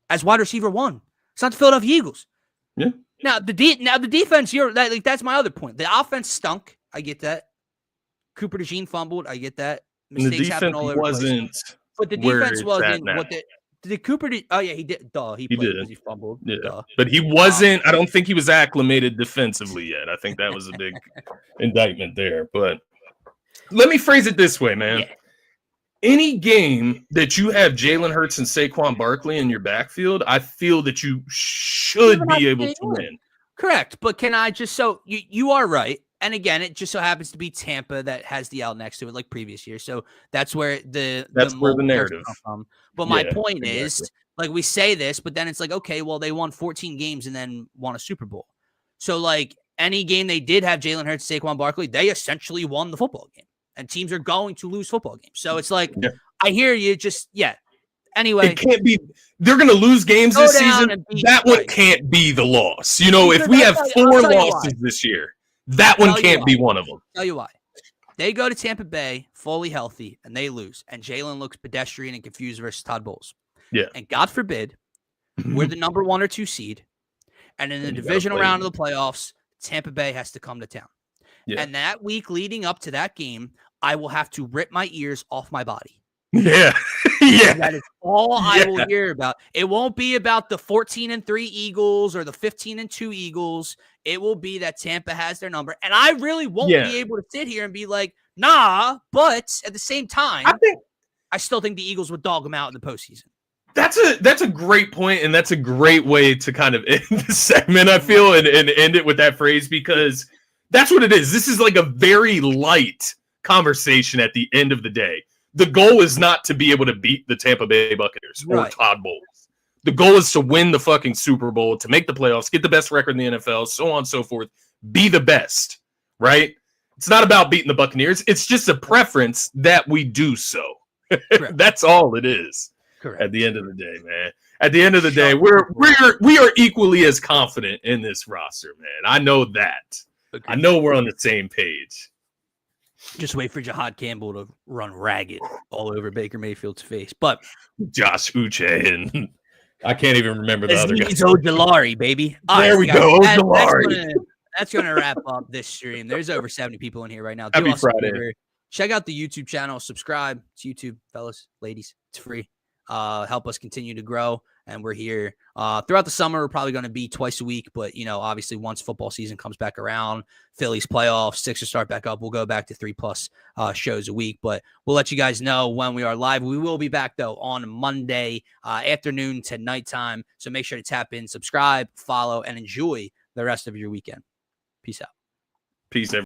as wide receiver 1. It's not the Philadelphia Eagles. Yeah. Now the defense, that's my other point. The offense stunk. I get that. Cooper DeJean fumbled. I get that. Mistakes happen all over the place. But the defense wasn't what the Cooper did. Oh yeah, he did. Duh, he played because he fumbled. Yeah, duh. But he wasn't. I don't think he was acclimated defensively yet. I think that was a big indictment there. But let me phrase it this way, man. Yeah. Any game that you have Jalen Hurts and Saquon Barkley in your backfield, I feel that you should be able to win. Correct. But can I just you are right. And again, it just so happens to be Tampa that has the L next to it, like previous year. So that's where the narrative comes from. But my point is, like we say this, but then it's like, okay, well, they won 14 games and then won a Super Bowl. So like any game they did have Jalen Hurts, Saquon Barkley, they essentially won the football game. And teams are going to lose football games. So it's like, I hear you. Anyway, it can't be. They're going to lose games this season. That one can't be the loss. You know, if we have 4 losses this year. That one can't be one of them. Tell you why. They go to Tampa Bay fully healthy and they lose. And Jalen looks pedestrian and confused versus Todd Bowles. Yeah. And God forbid, we're the number 1 or 2 seed. And in the divisional round of the playoffs, Tampa Bay has to come to town. Yeah. And that week leading up to that game, I will have to rip my ears off my body. Yeah. That is all I will hear about. It won't be about the 14-3 Eagles or the 15-2 Eagles. It will be that Tampa has their number. And I really won't be able to sit here and be like, nah, but at the same time, I still think the Eagles would dog them out in the postseason. That's a great point, and that's a great way to kind of end the segment, I feel, and end it with that phrase, because that's what it is. This is like a very light conversation at the end of the day. The goal is not to be able to beat the Tampa Bay Buccaneers or Todd Bowles. The goal is to win the fucking Super Bowl, to make the playoffs, get the best record in the NFL, so on and so forth. Be the best, right? It's not about beating the Buccaneers. It's just a preference that we do so. That's all it is. Correct. At the end of the day, man. At the end of the day, we are equally as confident in this roster, man. I know that. I know we're on the same page. Just wait for Jahad Campbell to run ragged all over Baker Mayfield's face. But Josh Uche and I can't even remember the other guys. Ojulari, baby. There we go. Ojulari. That's going to wrap up this stream. There's over 70 people in here right now. Happy Friday. Check out the YouTube channel. Subscribe. It's YouTube, fellas, ladies. It's free. Help us continue to grow. And we're here throughout the summer. We're probably going to be twice a week. But, obviously once football season comes back around, Phillies playoffs, Sixers start back up, we'll go back to 3+ shows a week. But we'll let you guys know when we are live. We will be back, though, on Monday afternoon to nighttime. So make sure to tap in, subscribe, follow, and enjoy the rest of your weekend. Peace out. Peace, everyone.